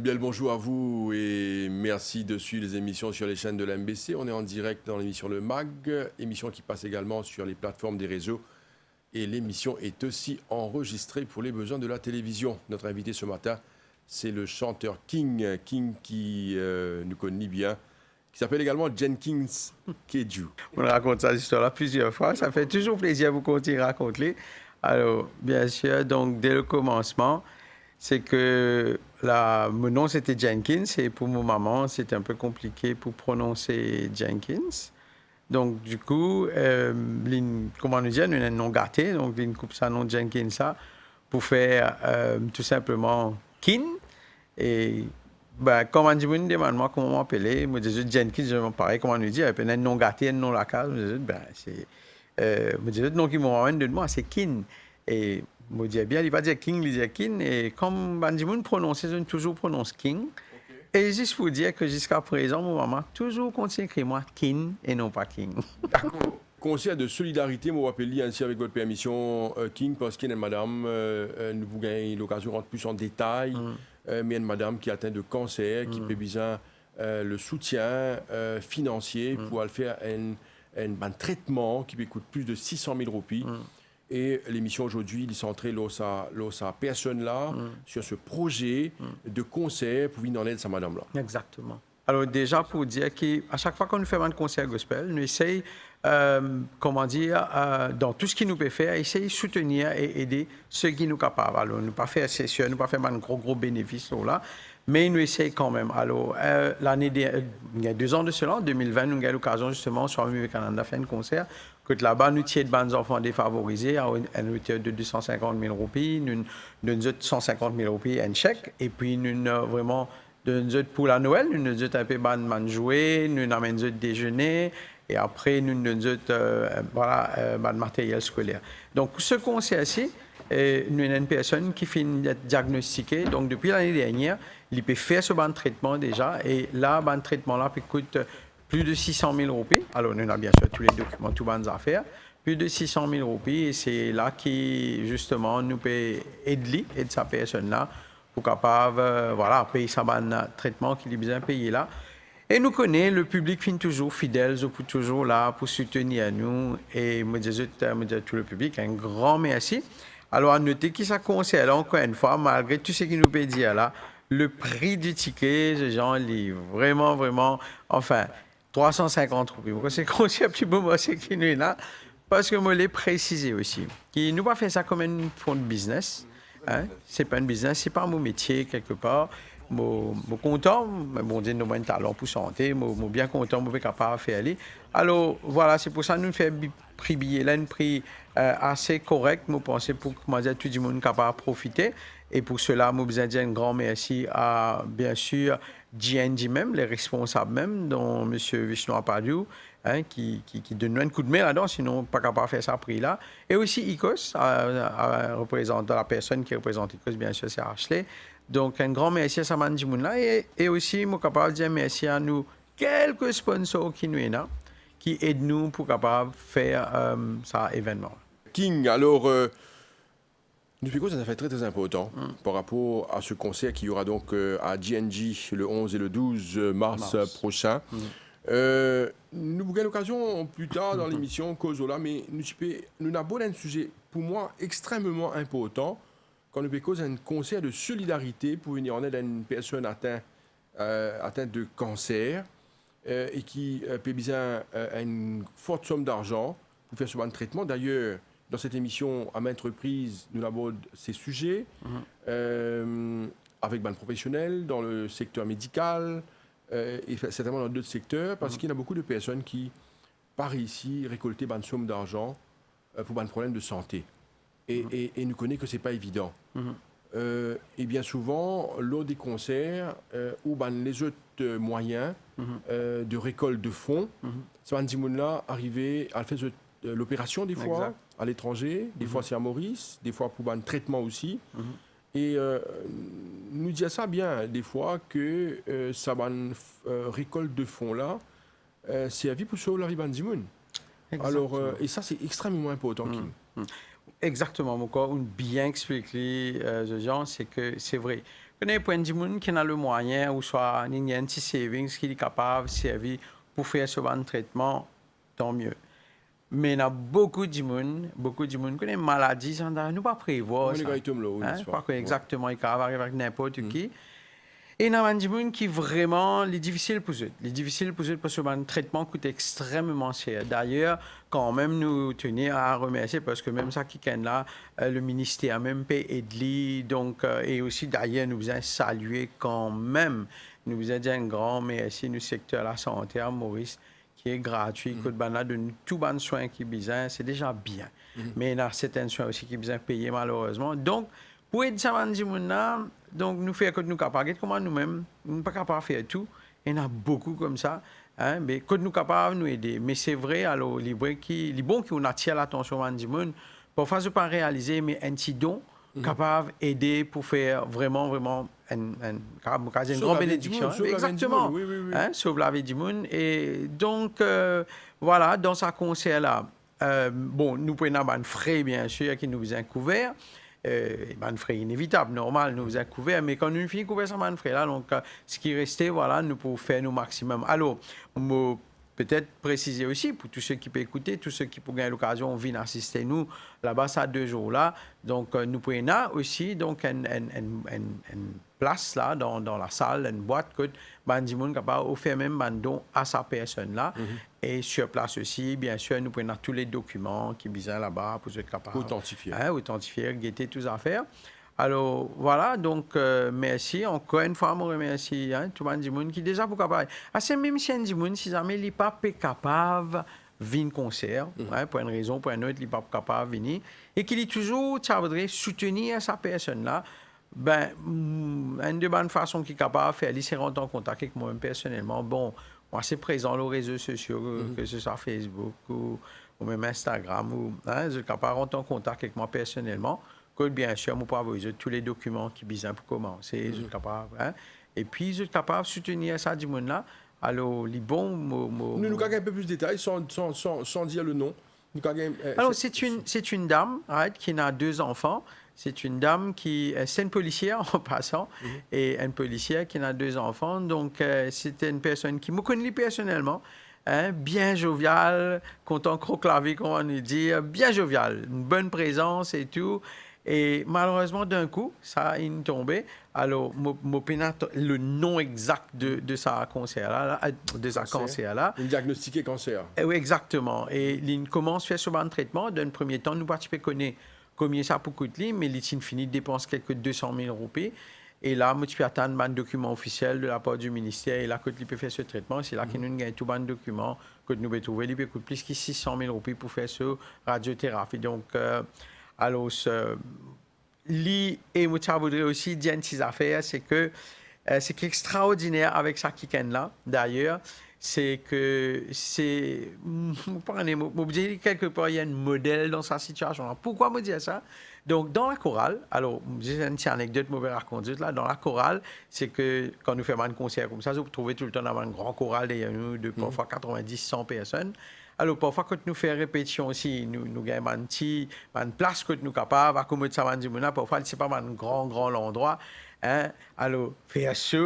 Bien le bonjour à vous et merci de suivre les émissions sur les chaînes de la MBC. On est en direct dans l'émission Le Mag, émission qui passe également sur les plateformes des réseaux. Et l'émission est aussi enregistrée pour les besoins de la télévision. Notre invité ce matin, c'est le chanteur King. King qui nous connaît bien, qui s'appelle également Jenkins Keju. On raconte cette histoire-là plusieurs fois. Ça fait toujours plaisir de vous continuer à raconter. Alors, bien sûr, donc dès le commencement, c'est que mon nom c'était Jenkins et pour mon maman, c'était un peu compliqué pour prononcer Jenkins. Donc, du coup, comment nous dire, nous avons un nom gâté, donc une coupe ça nom Jenkins ça, pour faire tout simplement Kin. Et quand on dit, me demande moi comment m'appeler, je me dis Jenkins, je pareil, comment nous dire, et puis un nom gâté, un nom la case, je dis, c'est. Je dis, le nom qui m'ont de moi, c'est Kin. Et je me dis, bien, il va dire King, il dit Kin. Et comme Bandimoun prononce, je toujours prononce King. Et juste pour dire que jusqu'à présent, mon maman toujours continue à écrire moi Kin et non pas King. D'accord. Conseil de solidarité, moi, appelle ainsi avec votre permission, King, parce qu'il y a une madame, nous vous gagnez l'occasion de rentrer plus en détail, mais il y a une madame qui est atteinte de cancer, qui peut besoin le soutien financier pour aller faire un traitement qui lui coûte plus de 600 000 roupies. Et l'émission aujourd'hui, il est centré sur sa personne-là, sur ce projet de concert pour venir en aide à sa madame-là. Exactement. Alors déjà, pour dire qu'à chaque fois qu'on fait un concert gospel, nous essayons, comment dire, dans tout ce qui nous peut faire, essayer de soutenir et aider ceux qui nous sont capables. Alors, nous ne pas faire session, nous pas faire un gros bénéfice là, mais nous essayons quand même. Alors, il y a 2 ans de cela, en 2020, nous avons eu l'occasion justement, sur le Canada, de faire un concert. Que là-bas, nous tirons de bandes enfants défavorisés à une hauteur de 250 000 roupies, nous avons 150 000 roupies en chèque, et puis nous avons vraiment pour la Noël, nous avons un peu de jouer, nous avons un déjeuner, et après nous avons matériel scolaire. Donc pour ce concert-ci, nous avons une personne qui finit d'être diagnostiquée. Donc depuis l'année dernière, il peut faire ce ban de traitement déjà, et là, ban de traitement-là coûte plus de 600 000 roupies. Alors, nous avons bien sûr tous les documents, toutes les affaires. Plus de 600 000 roupies. Et c'est là qui, justement, nous peut aider sa personne-là pour capable, payer sa traitement qu'il a besoin de payer là. Et nous connaissons, le public finit toujours fidèle, toujours là pour soutenir nous. Et je dis à tout le public, un grand merci. Alors, à noter que ça concerne, encore une fois, malgré tout ce qu'il nous peut dire là, le prix du ticket, ce genre, il est vraiment, enfin, 350 roupies. Pourquoi c'est conseillé plus beau, moi, c'est qu'il est là. Parce que moi, je l'ai précisé aussi. Qui nous pas fait ça comme un fonds de business. Hein? C'est pas un business, c'est pas mon métier, quelque part. Je suis content, mais bon, nous avons un talent pour santé, je suis bien content, je suis capable de faire aller. Alors, voilà, c'est pour ça que nous faisons un prix billet, là, un prix assez correct, je pense, pour que tout le monde soit capable de profiter. Et pour cela, je besoin de dire un grand merci à, bien sûr, GNG même, les responsables même, dont M. Vishnu Apadiou, hein, qui donne un coup de main là-dedans, sinon pas capable de faire ça prix-là. Et aussi ICOS, la personne qui représente ICOS, bien sûr, c'est Ashley. Donc, un grand merci à Saman Jimoun-là. Et aussi, je suis capable de dire merci à nous, quelques sponsors qui nous sont là, qui aident nous pour capable faire ça événement. King, alors, depuis quoi ça fait très important par rapport à ce concert qui y aura donc à GNG le 11 et le 12 mars. Prochain. Nous avons l'occasion plus tard dans l'émission Causola, mais nous avons un sujet pour moi extrêmement important quand nous avons un concert de solidarité pour venir en aide à une personne atteinte de cancer et qui peut besoin une forte somme d'argent pour faire ce traitement. D'ailleurs, dans cette émission, à maintes reprises, nous abordons ces sujets avec des professionnels dans le secteur médical et certainement dans d'autres secteurs, parce qu'il y a beaucoup de personnes qui, par ici, récolter une somme d'argent pour un problème de santé. Et nous connaissons que ce n'est pas évident. Et bien souvent, lors des concerts ou les autres moyens de récolte de fonds, ce là arriver à faire l'opération des fois à l'étranger, des fois c'est à Maurice, des fois pour un traitement aussi. Et nous disons ça bien, des fois, que ça récolte de fonds là, c'est à vie pour sauver la vie d'Imoun. Alors, et ça c'est extrêmement important. Exactement, mon corps, bien expliqué, Jean, c'est que c'est vrai. il y a plein de gens qui ont le moyen, ou soit il y a un petit savings qui est capable de servir pour faire ce genre de traitement, tant mieux. Mais il y a beaucoup de gens qui ont une maladie, nous ne pas prévoir. On est quand même là, Hein? n'est-ce Pas pas? exactement, il peut arriver avec n'importe qui. Et il y a des gens qui vraiment, c'est difficile pour eux. C'est difficile pour eux parce que le traitement coûte extrêmement cher. D'ailleurs, quand même, nous tenons à remercier parce que même ça qui est là, le ministère a même payé Edli. Donc, et aussi, d'ailleurs, nous voulons saluer quand même. Nous voulons dire un grand merci du secteur de la santé à Maurice, qui est gratuit, que de tout bon soin qui est besoin, c'est déjà bien. Mais il y a certains soins aussi qui sont besoin de payer malheureusement. Donc, pour aider ça, donc nous faisons que nous sommes capables, comment nous-mêmes, nous ne sommes pas capables de faire tout. Il y en a beaucoup comme ça. Hein, mais que nous sommes capables de nous aider. Mais c'est vrai, alors, les bons qui ont attiré l'attention de monde, parfois, je ne peux pas réaliser, mais un petit don capable d'aider pour faire vraiment une grande bénédiction. Exactement. Oui. Hein, sauve la vie du monde. Et donc, voilà, dans ce concert-là, bon, nous prenons un frais, bien sûr, qui nous a couvert. Un frais inévitable, normal, nous a couvert, mais quand nous finissons couvert ça, un frais là, donc ce qui restait, voilà, nous pouvons faire nos maximum. Alors, peut-être préciser aussi pour tous ceux qui peuvent écouter, tous ceux qui pourraient avoir l'occasion de venir assister nous là-bas, ça 2 jours là. Donc, nous pouvons aussi donc une place là dans la salle, une boîte que Bandi Moun capable offrir même un don à sa personne là. Et sur place aussi, bien sûr, nous prenons tous les documents qui besoin là-bas pour être capable authentifier, guetter toutes les affaires. Alors, voilà, donc, merci. Encore une fois, je remercie tout le monde qui est déjà pour capable. C'est même si un monde, si jamais il n'est pas capable de venir concert, pour une raison, pour une autre, il n'est pas capable de venir, et qu'il est toujours, ça voudrait soutenir sa personne-là, ben, une de bonnes façons qu'il est capable de faire, c'est rentrer en contact avec moi-même personnellement. Bon, moi, c'est présent sur les réseaux sociaux, que ce soit Facebook ou même Instagram, je suis capable de rentrer en contact avec moi personnellement. Que bien sûr, je peux avoir tous les documents qui sont besoin pour commencer. Je suis capable. Et puis, je suis capable de soutenir ça du monde là. Alors, les bons. Nous avons un peu plus de détails sans dire le nom. Alors, c'est une dame qui a 2 enfants. C'est une dame c'est une policière en passant, et une policière qui a 2 enfants. Donc, c'était une personne qui me connaît personnellement, bien joviale, content croc-clavé, comme on nous dit, bien joviale, une bonne présence et tout. Et malheureusement, d'un coup, ça a tombé. Alors, le nom exact de sa cancer-là, Une diagnostiqué cancer. Oui, exactement. Et il commence à faire ce bon traitement. D'un premier temps, nous participons connaître combien ça peut coûter, mais il finit de dépenser quelques 200 000 roupies. Et là, je peux attendre un document officiel de la part du ministère. Et là, quand il peut faire ce traitement, c'est là qu'il nous gagne tout un document que nous pouvons trouver. Il peut coûter plus que 600 000 roupies pour faire ce radiothérapie. Donc, alors, et je voudrais aussi dire une petite affaire, c'est que ce qui est extraordinaire avec ça qui est là, d'ailleurs, c'est que quelque part, il y a un modèle dans sa situation. Pourquoi me dire ça? Donc, dans la chorale, alors, j'ai une petite anecdote que je vais raconter là. Dans la chorale, c'est que quand nous faisons un concert comme ça, vous trouvez tout le temps dans un grand choral derrière nous de parfois 90, 100 personnes. Alors, parfois, quand nous faisons répétition aussi, nous gagnons une place que nous sommes capables d'accommoder ça. Parfois, ce n'est pas un grand endroit. Hein? Alors, faire ça,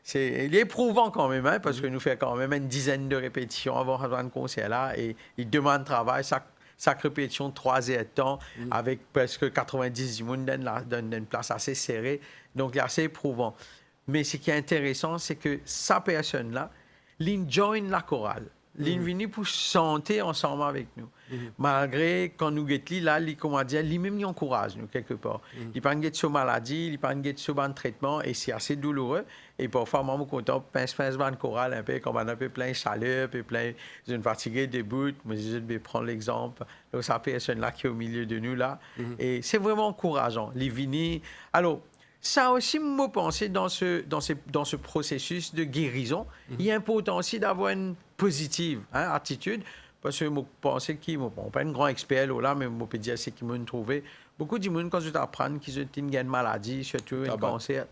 c'est éprouvant quand même, parce que nous faisons quand même une dizaine de répétitions avant un concert-là. Et il demande travail, chaque répétition, 3 heures de temps, avec presque 90 personnes dans une place assez serrée. Donc, c'est assez éprouvant. Mais ce qui est intéressant, c'est que sa personne-là, il join la chorale. Il vient pour chanter ensemble avec nous. Malgré, quand nous guettons là, lui-même il encourage nous quelque part. Il pas de maladie, il pas de bon traitement, et c'est assez douloureux. Et parfois, moi, je suis content, pince ban chorale un peu, comme on a un peu plein de chaleur, plein de fatigué, debout. Mais je vais prendre l'exemple de cette personne-là qui est au milieu de nous là. Et c'est vraiment encourageant. Les vignes. Alors, ça aussi, me penser dans ce processus de guérison, il est important aussi d'avoir une positive attitude, parce que je pense qu'il n'est pas un grand expert là, mais je peux dire ce qu'ils m'ont trouvé. Beaucoup de gens, quand je t'apprends qu'ils ont une maladie, surtout un cancer,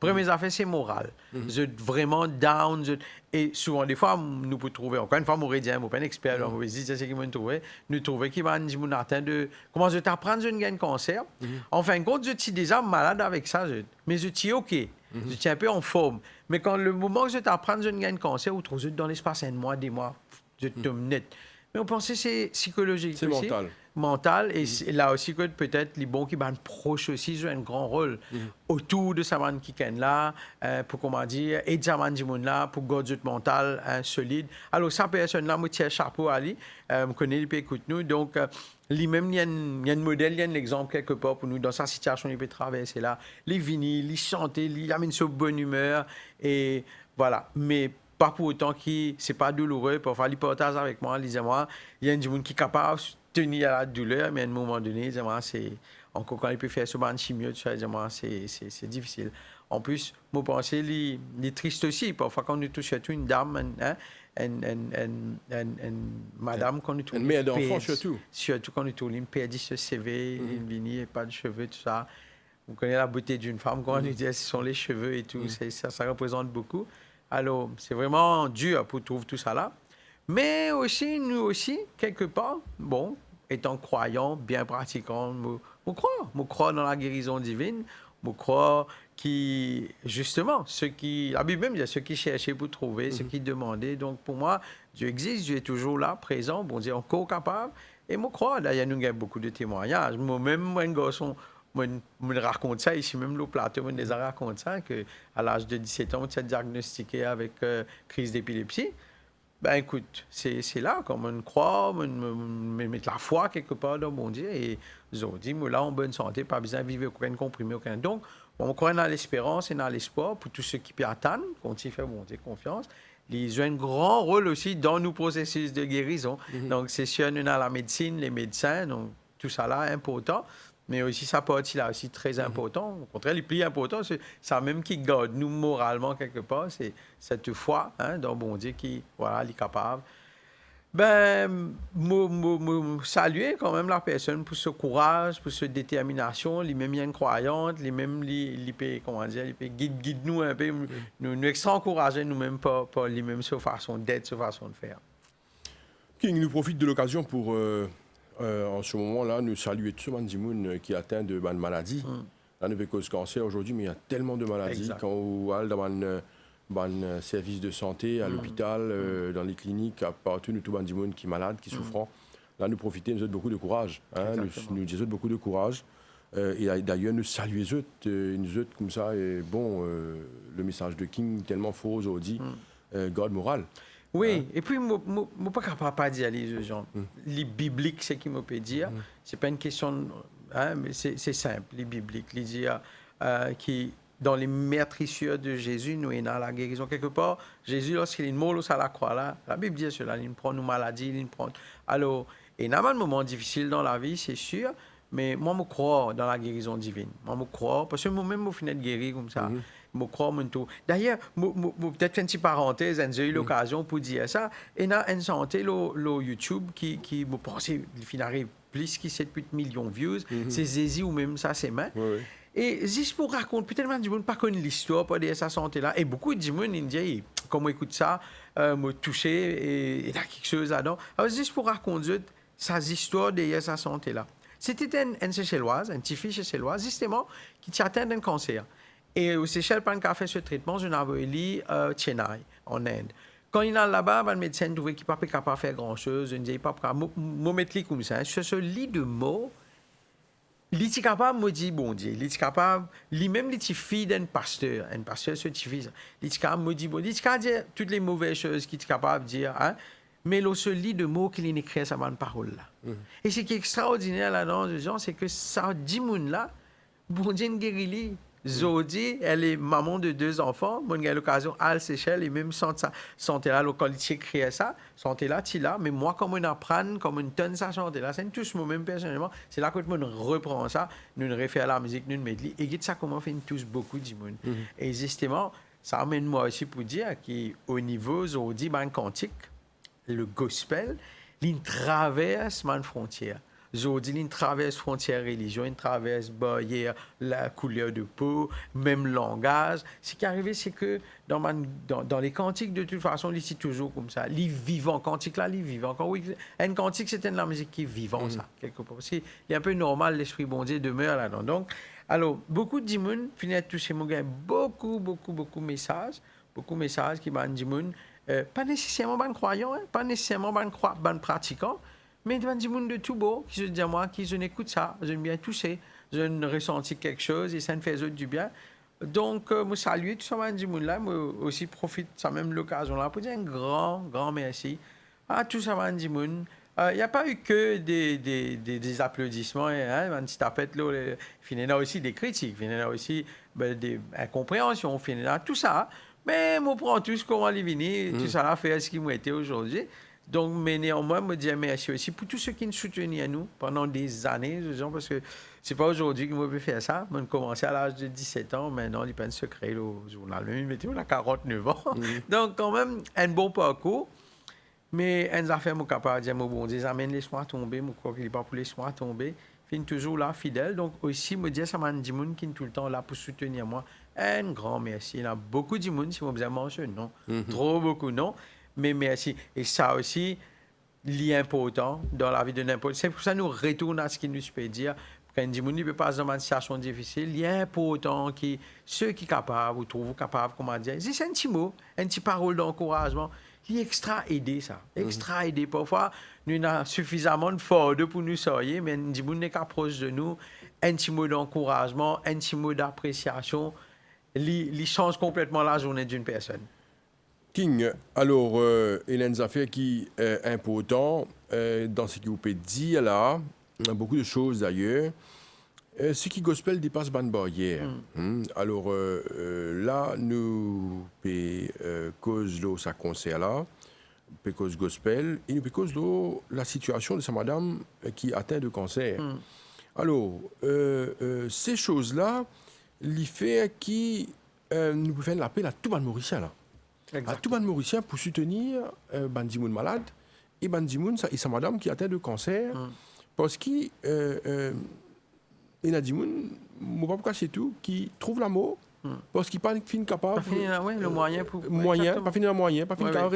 Première affaire, c'est moral. Vous êtes vraiment down. Et souvent, des fois, nous pouvons trouver, encore une fois, moi, je suis pas un expert, on va dire, c'est ce qu'ils m'ont trouvé. Nous trouvons qu'ils vont atteindre de. Comment je t'apprends une gain cancer. En fin de compte, je suis déjà malade avec ça, mais je suis OK. Je suis un peu en forme. Mais quand le moment que je t'apprends une gain cancer, ou trop dans l'espace un mois, des mois, je tombe net. Mais on pensait que c'est psychologique. C'est aussi. mental. Mental. Et là aussi, que peut-être les bons qui sont proches aussi jouent un grand rôle autour de sa man qui est là, pour comment dire, et de sa man là, pour garder le mental solide. Alors, sa personne-là, moi, tiens chapeau à lui. Je connais, il peut écouter nous. Donc, lui-même, il y a un modèle, il y a un exemple quelque part pour nous. Dans sa situation, il peut traverser là. Les vinyles, il chante, il amène sa bonne humeur. Et voilà. Mais pas pour autant que c'est pas douloureux. Parfois, il partage avec moi, il dit moi, il y a un monde qui est capable de tenir à la douleur, mais à un moment donné, c'est encore quand il peut faire ce ban chimio, c'est difficile. En plus, moi, je pense qu'il est triste aussi. Parfois, quand on touche surtout une dame, une madame, quand on touche une mère d'enfant, surtout. Surtout quand on touche une perdit ce CV, une vini, pas de cheveux, tout ça. Vous connaissez la beauté d'une femme, quand on dit ce sont les cheveux et tout, ça représente beaucoup. Alors, c'est vraiment dur pour trouver tout ça là. Mais aussi, nous aussi, quelque part, bon, étant croyants, bien pratiquants, je crois dans la guérison divine, je crois qui, justement, la Bible même, il y a ceux qui cherchaient pour trouver, ceux qui demandaient. Donc, pour moi, Dieu existe, Dieu est toujours là, présent, bon Dieu, encore capable. Et je crois, d'ailleurs, nous avons beaucoup de témoignages. Moi-même, moi, un garçon, me raconte ça ici même le plateau me les raconte ça que à l'âge de 17 ans on s'est diagnostiqué avec crise d'épilepsie. Ben écoute, c'est là comme on croit, on met la foi quelque part dans mon Dieu et ils ont dit moi là en bonne santé, pas besoin de vivre aucun comprimé aucun. Donc on croit dans l'espérance et dans l'espoir pour tous ceux qui peuvent attendre, continuer à faire mon Dieu confiance. Ils ont un grand rôle aussi dans nos processus de guérison. Donc c'est sûr nous dans la médecine, les médecins, donc tout ça là important. Mais aussi, sa partie là aussi très important. Au contraire, le plus important, c'est ça même qui garde nous moralement quelque part. C'est cette foi dans bon Dieu qui, voilà, est capable. Ben, saluer quand même la personne pour ce courage, pour cette détermination. Lui-même, il y a une croyante. Lui-même, il peut, comment dire, il peut guide nous un peu. Nous extra encourager nous-mêmes par lui-même, sa façon d'être, sa façon de faire. King nous profite de l'occasion pour... en ce moment-là, nous saluons tout le monde qui est atteint de maladie. Là, nous avons cause cancer aujourd'hui, mais il y a tellement de maladies. Exact. Quand on va dans un service de santé, à l'hôpital, dans les cliniques, partout, nous avons tout le monde qui est malade, qui est souffrant. Là, nous profitons, nous avons beaucoup de courage. Nous disons beaucoup de courage. Et d'ailleurs, nous saluons nous autres comme ça. Et bon, le message de King, tellement faux aujourd'hui, garde moral. Oui, et puis, je ne suis pas capable de dire les gens. Les bibliques, c'est ce qu'il me peut dire. Ce n'est pas une question, mais c'est simple, les bibliques. Les dire qui, dans les meurtrissures de Jésus, nous est dans la guérison. Quelque part, Jésus, lorsqu'il est mort à la croix, là, la Bible dit cela, il prend nos maladies, il prend. Alors, il y a un moment difficile dans la vie, c'est sûr, mais moi, je crois dans la guérison divine. Moi, je crois, parce que moi-même, je finis de guérir comme ça. Je crois en tout. D'ailleurs, peut-être une petite parenthèse, j'ai eu l'occasion pour dire ça. Et il y a une santé, le YouTube, qui me pense, il arrive plus que 7-8 millions de views. C'est Zézi ou même ça, c'est main. Et juste pour raconter, peut-être du monde pas connu l'histoire, pas de sa santé-là. Et beaucoup de monde, ils disent, comme on écoute ça, me toucher, et il y a quelque chose là-dedans. Alors, juste pour raconter sa histoire de sa santé-là. C'était une Seychelloise, un petit fils Seychelloise, justement, qui atteint d'un cancer. Et aux Seychelles, quand il a fait ce traitement, je l'avais lu à Chennai, en Inde. Quand il est là-bas, le médecin trouvait qu'il n'était pas capable de faire grand-chose. Il disait, papa, je mettre comme ça. Sur ce lit de mots, il est capable de me dire, bon Dieu, il est capable, lui-même, il est fille d'un pasteur. Un pasteur, c'est fils. Il est capable de me dire, bon, il est capable de dire toutes les mauvaises choses qu'il est capable de dire, hein? Mais le seul lit de mots qu'il écrit, ça va une parole là. Et ce qui est extraordinaire là-dedans, c'est que ça dit, là, bon Dieu, il guérit. Zodi, elle est maman de 2 enfants. Moi, j'ai l'occasion à Seychelles et même santé là, quand il écrit ça, santé là, tu là. Mais moi, comme on apprend, comme on donne ça, santé là, c'est tout ce moment personnellement. C'est là que nous reprend ça, nous réfère à la musique, nous medley. Et ça, comment fait tous beaucoup de monde. Et justement, ça amène moi aussi pour dire qu'au niveau Zodi, ben, quantique, le gospel, il traverse ma frontière. aujourd'hui, ils traversent frontières religion, ils traversent barrières, la couleur de peau, même langage. Ce qui est arrivé, c'est que dans les cantiques, de toute façon, ils sont toujours comme ça. Les vivants, cantiques là, les vivants. Quand oui, un cantique, c'était de la musique qui est vivant, ça, quelque part. Parce qu'il est un peu normal, l'esprit bon Dieu demeure là-dedans. Donc, alors, beaucoup de dimoun finissent toucher mon gars, beaucoup de messages qui m'ont dit, pas nécessairement ban croyants, hein, pas nécessairement ban pratiquants, mais des gens de tout beau qui se disent moi, qui je n'écoute ça, je me bien touché, je ne ressenti quelque chose et ça me fait du bien. Donc, je salue tout ça, ces gens-là, moi aussi profite de ça même l'occasion-là pour dire un grand merci à tous ces gens. Il n'y a pas eu que des applaudissements, hein, si tapette là, il y a aussi des critiques, il y a aussi des incompréhensions, il y a tout ça. Mais je prends tout ce qu'on va venir, tout ça là fait ce qui m'a été aujourd'hui. Donc, mais néanmoins, je dis merci aussi pour tous ceux qui nous soutiennent à nous pendant des années, disons, parce que c'est pas aujourd'hui que je peux faire ça. Je commencé à l'âge de 17 ans, maintenant, il n'y a pas de secret au journal. On a 49 ans. Donc, quand même, un bon parcours. Mais un affaire, je suis capable de dire, bon Dieu, amène laisse-moi tomber, je crois qu'il n'est pas pour laisse-moi tomber. Je suis toujours là, fidèle. Donc, aussi, je dis, ça m'a dit, qui est tout le temps là pour soutenir moi. Un grand merci. Il y a beaucoup de gens, si vous avez mentionné, non. Trop beaucoup, non. Mais merci. Et ça aussi, l'important dans la vie de n'importe. C'est pour ça que nous retournons à ce qu'il nous peut dire. Quand un ne peut pas dans une situation difficile, l'important que ceux qui sont capables, ou trouvent capables, comment dire, c'est un petit mot, un petit parole d'encouragement. Il est extra aidé, ça. Extra aidé. Parfois, nous avons suffisamment de force pour nous sortir, mais un petit mot n'est qu'approche de nous, un petit mot d'encouragement, un petit mot d'appréciation, il change complètement la journée d'une personne. King, alors, il y a une affaire qui est importante dans ce que vous pouvez dire là, beaucoup de choses d'ailleurs. Ce qui gospel dépasse ban barrière. Alors là, nous cause de sa concert là, cause gospel, et nous cause de la situation de sa madame qui atteint de cancer. Alors, ces choses-là, les fait qui nous pouvons faire l'appel à tout le Mauricien là. À tout le Mauricien pour soutenir Bandimoun malade et Bandimoun et sa madame qui atteint de cancer. Parce qu'il y a des gens, je ne sais pas pourquoi c'est tout, qui trouvent l'amour, parce qu'ils ne sont pas capables. Pas finir le moyen pour. Pas finir le moyen, pas finir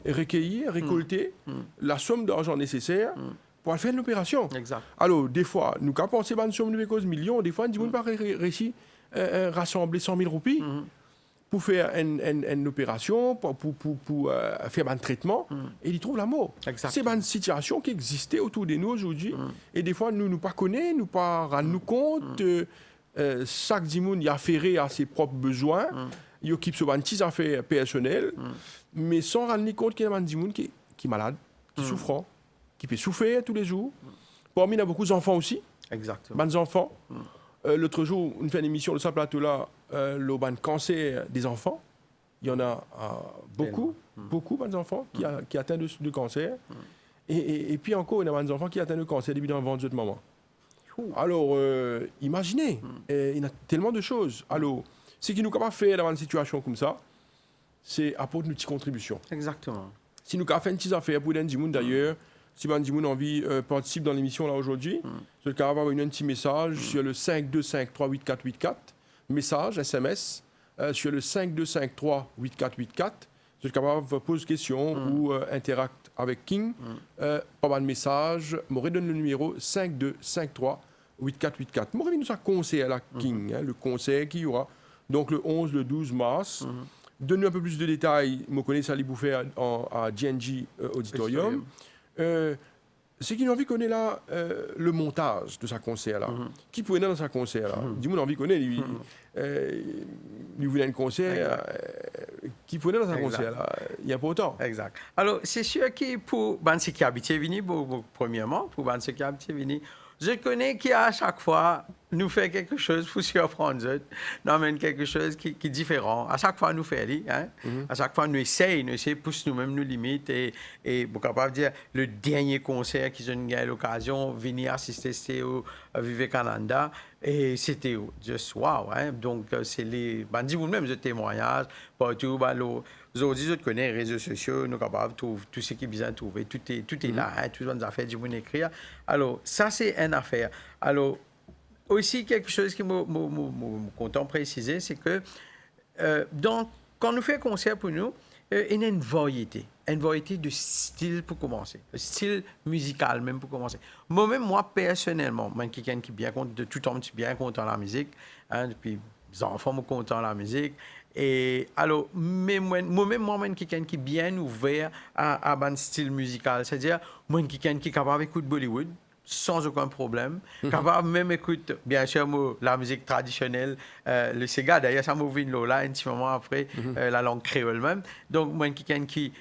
recueillir, récolter la somme d'argent nécessaire pour faire une opération. Exact. Alors, des fois, nous avons pensé à une somme de cause millions, des fois, nous n'avons pas réussi à rassembler 100 000 roupies. Pour faire une opération, pour faire un traitement, et ils trouvent la mort. C'est une situation qui existait autour de nous aujourd'hui. Et des fois, nous ne pas connaissons, nous pas rendre compte. Chaque dimoun y a affairé à ses propres besoins. Il occupe souvent une petite affaire personnelle, mais sans rendre compte qu'il y a un dimoun qui est malade, qui est souffrant, qui peut souffrir tous les jours. Parmi, il y a beaucoup d'enfants aussi. Exactement. Des enfants. L'autre jour, on fait une émission de ce plateau-là, le cancer des enfants. Il y en a beaucoup d'enfants qui atteignent de cancer. Et puis encore, il y a des enfants qui atteignent le cancer depuis dans le ventre de maman. Alors, imaginez, il y a tellement de choses. Alors, ce qui nous capable de faire dans une situation comme ça, c'est apporter une petite contribution. Exactement. Si nous avons fait une petite affaire pour les gens d'ailleurs, si vous avez envie de participer dans l'émission là aujourd'hui, vous pouvez avoir un petit message sur le 52538484, message, SMS, sur le 52538484. Vous êtes capable de poser des questions ou interagir avec King. Pas mal de messages. Je vous redonne le numéro 52538484. Je vous redonne un conseil à la King, le conseil qu'il y aura donc le 11, le 12 mars. Donne-nous un peu plus de détails. Je connais ça, les bouffer à GNG Auditorium. Ce qui nous envie connaît là le montage de sa concert là. Qui pouvait dans sa concert là. Dis-moi envie connaît lui voulait un concert qui pouvait dans sa concert là. Il y a pas autant. Exact. Alors c'est sûr que pour ceux qui habitent Vini, premièrement pour ceux qui habitent Vini, je connais qui à chaque fois nous fait quelque chose pour surprendre, nous amène quelque chose qui est différent. À chaque fois nous fait, hein? À chaque fois nous essayons pousser nous-mêmes nos limites et pour capable dire le dernier concert qu'ils ont eu l'occasion de venir assister c'était au Vivekananda et c'était juste wow, hein? Donc c'est les bandits vous-même de témoignages partout aujourd'hui, je connais les réseaux sociaux, nous sommes capables de trouver tout ce qui est besoin de trouver. Tout est là, hein, tout les affaires, du monde écrire. Alors, ça, c'est une affaire. Alors, aussi, quelque chose qui me content de préciser, c'est que quand nous faisons un concert pour nous, il y a une variété de style pour commencer, un style musical même pour commencer. Moi-même, moi personnellement, moi quelqu'un qui est bien content, de tout temps, je suis bien content de la musique, hein, depuis les enfants me content de la musique. Et alors, mais moi-même, quelqu'un qui est bien ouvert à un style musical, c'est-à-dire, moi, quelqu'un qui est capable d'écouter Bollywood, sans aucun problème. Capable même écoute, bien sûr, la musique traditionnelle, le Sega, d'ailleurs, ça m'a ouvert là, un petit moment après, la langue créole même. Donc, moi, quelqu'un qui,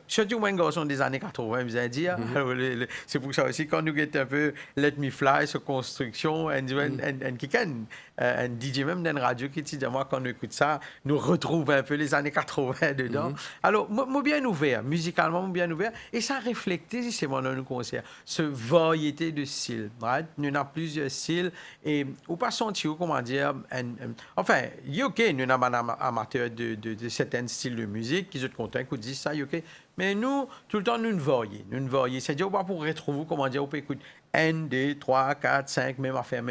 surtout moi, un garçon des années 80, vous allez dire, c'est pour ça aussi, quand nous étions un peu Let Me Fly, sur construction, un DJ même dans la radio qui dit, moi, quand on écoute ça, nous retrouve un peu les années 80 dedans. Alors, moi, bien ouvert, musicalement, bien ouvert, et ça reflète justement dans nos concerts, ce variété de styles. Right? Nous avons plusieurs styles et ou pas sentir, comment dire, enfin, il est OK, nous sommes amateurs de certains styles de musique qui sont contents, qui disent ça, OK. Mais nous, tout le temps, nous ne varions. C'est-à-dire, on va pour retrouver, comment dire, on peut écouter 1, 2, 3, 4, 5, même affaire.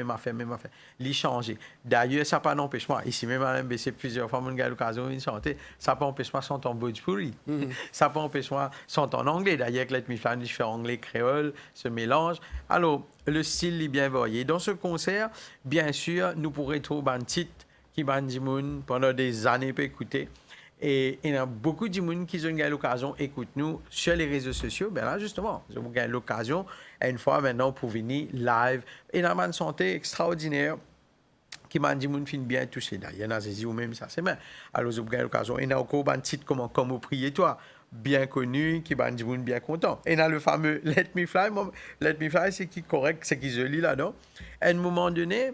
Les changer. D'ailleurs, ça n'a pas d'empêchement. Ici, même à l'MBC, plusieurs fois, on a l'occasion de chanter. Ça n'a pas d'empêchement sans ton Bhojpuri. Ça n'a pas d'empêchement sans ton anglais. D'ailleurs, avec Let Me Fly, je fais anglais, créole, ce mélange. Alors, le style est bien varié. Dans ce concert, bien sûr, nous pourrons trouver un titre qui m'a dit pendant des années peut écouter. Et il y a beaucoup de gens qui ont eu l'occasion d'écouter-nous sur les réseaux sociaux. Ben là, justement, ils ont eu l'occasion, une fois maintenant, pour venir live. Et il y a une santé extraordinaire qui m'a dit que je bien touché. Il y en a qui ou même ça, c'est bien. Alors, ils ont eu l'occasion. Il y a encore un titre comme au prier-toi, bien connu, qui m'a dit que bien content. Et il y a le fameux Let Me Fly. Let Me Fly, c'est qui correct, c'est qui joli là-dedans. À un moment donné,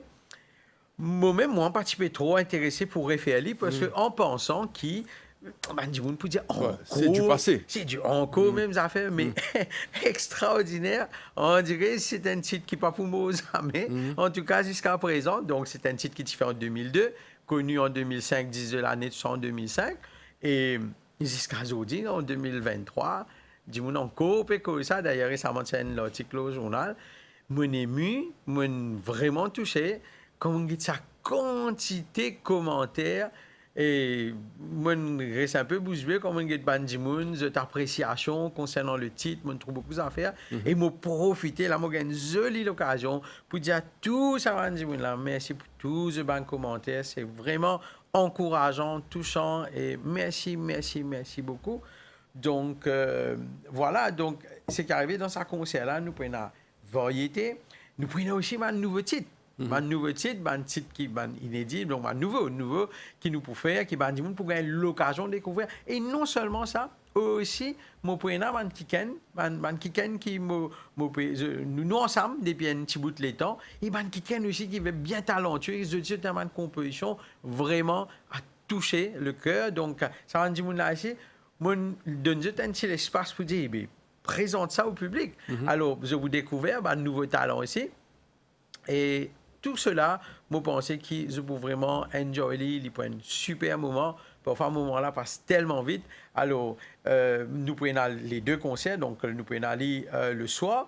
moi-même, moi, je suis pas trop intéressé pour référer parce qu'en pensant qu'il pour dire c'est du passé. C'est du encore même affaire, mais extraordinaire. On dirait que c'est un titre qui n'est pas pour moi jamais. En tout cas, jusqu'à présent. Donc, c'est un titre qui est fait en 2002, connu en 2005, 10 de l'année en 2005. Et jusqu'à aujourd'hui, en 2023, du monde encore, comme ça. D'ailleurs, récemment, c'est un article au journal. Moi, ému, moi, vraiment touché. Comme on dit, sa quantité de commentaires. Et moi, je reste un peu bouche bée comme on dit, cette appréciation concernant le titre. Moi, je trouve beaucoup d'affaires. Et moi, profiter, là, moi, j'ai une jolie occasion pour dire à tous ces là, merci pour tous ces bons commentaires. C'est vraiment encourageant, touchant. Et merci beaucoup. Donc, voilà. Donc, ce qui est arrivé dans ce concert-là, nous prenons la variété. Nous prenons aussi un nouveau titre. Un nouveau titre, un titre qui est inédit, donc un nouveau qui nous peut faire, qui nous pour gagner l'occasion de découvrir. Et non seulement ça, aussi, moi pour un kiken qui nous ensemble depuis un petit bout de temps, et un kiken aussi qui est bien talentueux, ils ont une composition vraiment à toucher le cœur. Donc ça va dire là ici, moi donne un petit espace pour dire, présente ça au public. Alors je vous découvre un nouveau talent aussi. Et tout cela, moi, je pense qu'ils peuvent vraiment enjoyer, ils prennent un super moment. Parfois, ce moment-là passe tellement vite. Alors, nous prenons les deux concerts. Donc, nous prenons aller le soir,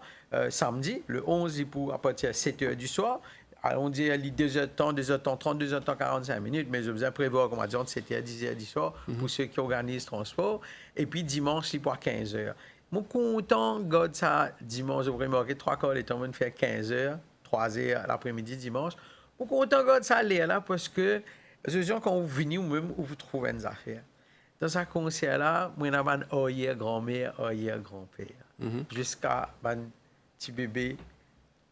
samedi, le 11, à partir de 7 h du soir. Alors, on dit 2 heures de temps, 30, 2 heures de temps, 45 minutes. Mais je vous ai prévoir, comme on dit, entre 7 h et 10 h du soir pour ceux qui organisent le transport. Et puis, dimanche, il pour 15 h. Moi, content, God, ça, dimanche, j'ai remarqué 3 quarts, les temps, on fait 15 h. 3 heures l'après-midi, dimanche. Pour qu'on regarde ça aller là, parce que, quand vous venez ou même, où vous trouvez des affaires. Dans ce concert-là, moi, j'ai un arrière-grand-mère, arrière-grand-père, jusqu'à un petit bébé.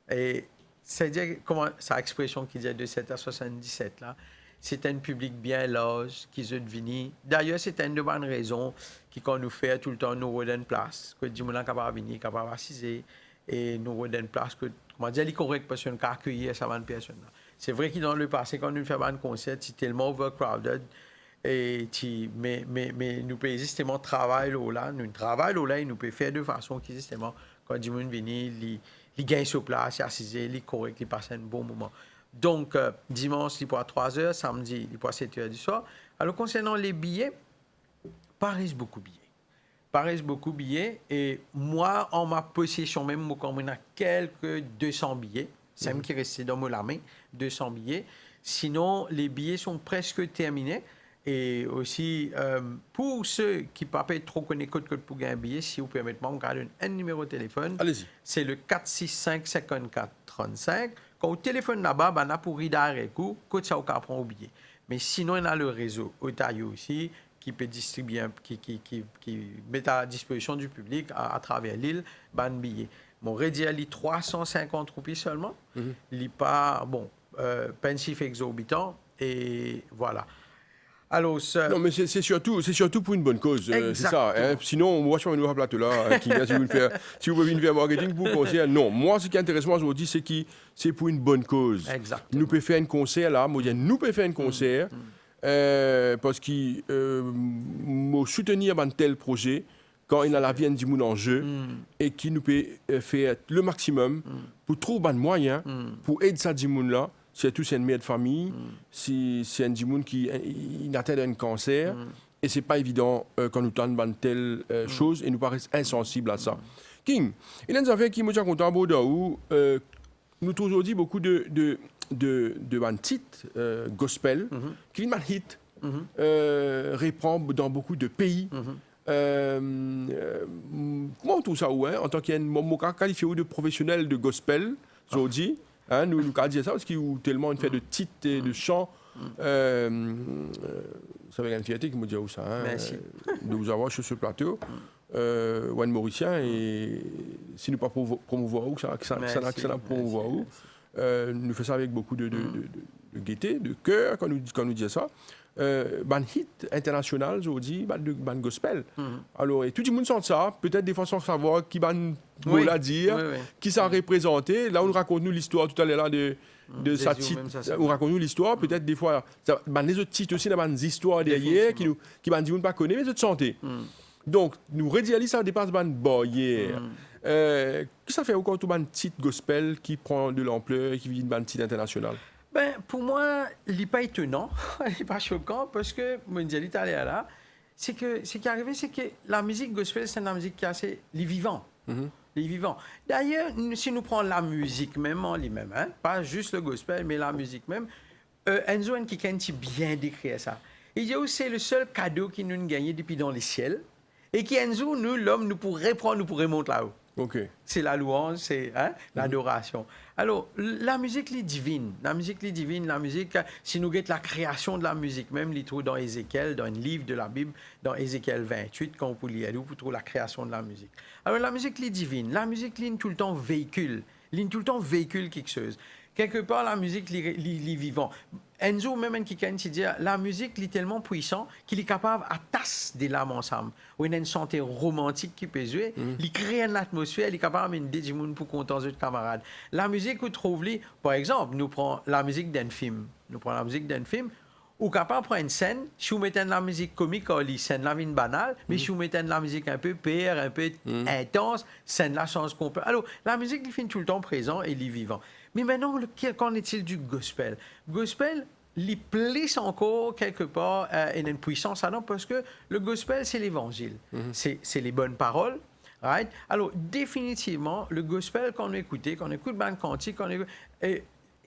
Et c'est-à-dire, comment, sa expression qui dit de 7 à 77, là, c'est un public bien large qui est venu. D'ailleurs, c'est une de bonnes raisons qui, quand nous fait tout le temps, nous redonne place, que du monde est capable de venir, capable d'assister, et nous redonne place que comment dire, il est correct parce qu'on a accueilli ça van personne. C'est vrai que dans le passé, quand nous faisons un concert, c'est tellement overcrowded. Et mais nous pouvons justement travailler là. Nous travaillons là et nous pouvons faire de façon qui justement, quand du monde vient, il gagne sur place, il est assis, il est correct, il passe un bon moment. Donc, dimanche, il est à 3 h, samedi, il est à 7 h du soir. Alors, concernant les billets, paraissent beaucoup billets. Paraissent beaucoup billets. Et moi, en ma possession même, moi, quand on a quelques 200 billets, c'est même qui restait dans mon main, 200 billets. Sinon, les billets sont presque terminés. Et aussi, pour ceux qui ne peuvent pas trop connaître code pour gagner un billet, si vous permettez, on garde un numéro de téléphone. Allez-y. C'est le 465-5435. Quand vous téléphonez là-bas, on a pour rider code ça, vous prendre au billet. Mais sinon, on a le réseau Otayo aussi, qui peut distribuer, qui met à disposition du public à travers l'île, un billet. Mon rédial, il 350 roupies seulement. Il n'est pas, bon, pas un chiffre exorbitant. Et voilà. Alors, non, mais c'est surtout pour une bonne cause. C'est ça. Hein. Sinon, moi, je vais nous rappeler là, si vous pouvez faire marketing pour concert. Non, moi, ce qui est intéressant aujourd'hui, c'est que c'est pour une bonne cause. Exactement. Nous pouvons faire un concert là, nous pouvons faire un concert parce que nous soutenir un tel projet quand il y a la vie du monde en jeu et qui nous peut faire le maximum pour trouver un moyen pour aider ça du monde là. Surtout c'est une mère de famille, si c'est un monde qui atteint un cancer, et c'est pas évident quand nous tentons une telle chose, et nous paraissons insensibles à ça. King, il y a une affaire qui me tient content à Bordeaux, nous trouvons aujourd'hui beaucoup de titres gospel, qui viennent de hit, répand dans beaucoup de pays. Comment on trouve ça, ouais, en tant qu'un qualifié de professionnel de gospel, aujourd'hui? Hein, nous avons dit ça parce qu'il y a tellement une fait de titres et de chants. Ça va être une fierté qui me dit ça. Hein, de vous avoir sur ce plateau. One Mauricien, et si nous ne pas promouvoir où, ça n'a excellent promouvoir où. Nous faisons ça avec beaucoup de gaieté, de cœur quand nous disons ça. Ban hit international, je vous dis, ban gospel. Alors, et tout le monde sent ça, peut-être des fois sans savoir qui ban mot à dire, qui ça a représenté. Là, on raconte nous l'histoire tout à l'heure là de sa titre. On raconte nous l'histoire, peut-être des fois, les autres titres aussi, il y a des histoires derrière qui ban dit on ne pas connaît, mais les autres santé. Donc, nous rédialisons ça dépasse ban boyer. Qu'est-ce que ça fait encore tout ban titre gospel qui prend de l'ampleur et qui vit ban titre international? Ben, pour moi, il n'est pas étonnant, il n'est pas choquant, parce que, mon Dieu, l'Italien là, ce qui est arrivé, c'est que la musique gospel, c'est une musique qui est assez les vivants. Les vivants. D'ailleurs, si nous prenons la musique même en lui-même, hein, pas juste le gospel, mais la musique même, Enzo Nkikenti bien décrit ça. Il dit que c'est le seul cadeau qui nous a gagné depuis dans les ciels, et qui Enzo, nous, l'homme, nous pourrait prendre, nous pourrait monter là-haut. Okay. C'est la louange, c'est l'adoration. Alors, la musique est divine. La musique est divine. La musique, si nous regardons la création de la musique, même, les trouve dans Ézéchiel, dans un livre de la Bible, dans Ézéchiel 28, quand vous lire, vous trouvez la création de la musique. Alors, la musique est divine. La musique, ligne tout le temps véhicule. Ligne tout le temps véhicule quelque chose. Quelque part, la musique, est vivant. Enzo, même qui dit, la musique est tellement puissante qu'il est capable à tasser des lames ensemble. Ou il y a une santé romantique qui peut jouer. Il crée une atmosphère, il est capable d'amener des gens pour contenter ses camarades. La musique, vous trouvez, par exemple, nous prenons la musique d'un film. Ou capable de prendre une scène, si vous mettez de la musique comique, une scène la vie banale, mais si vous mettez de la musique un peu pire, un peu intense, scène la chance qu'on peut. Alors, la musique, il fait tout le temps présent et il est vivant. Mais maintenant, qu'en est-il du gospel? Gospel, il place encore quelque part une puissance à nous parce que le gospel, c'est l'évangile. C'est les bonnes paroles. Right? Alors, définitivement, le gospel qu'on écoute ben cantique,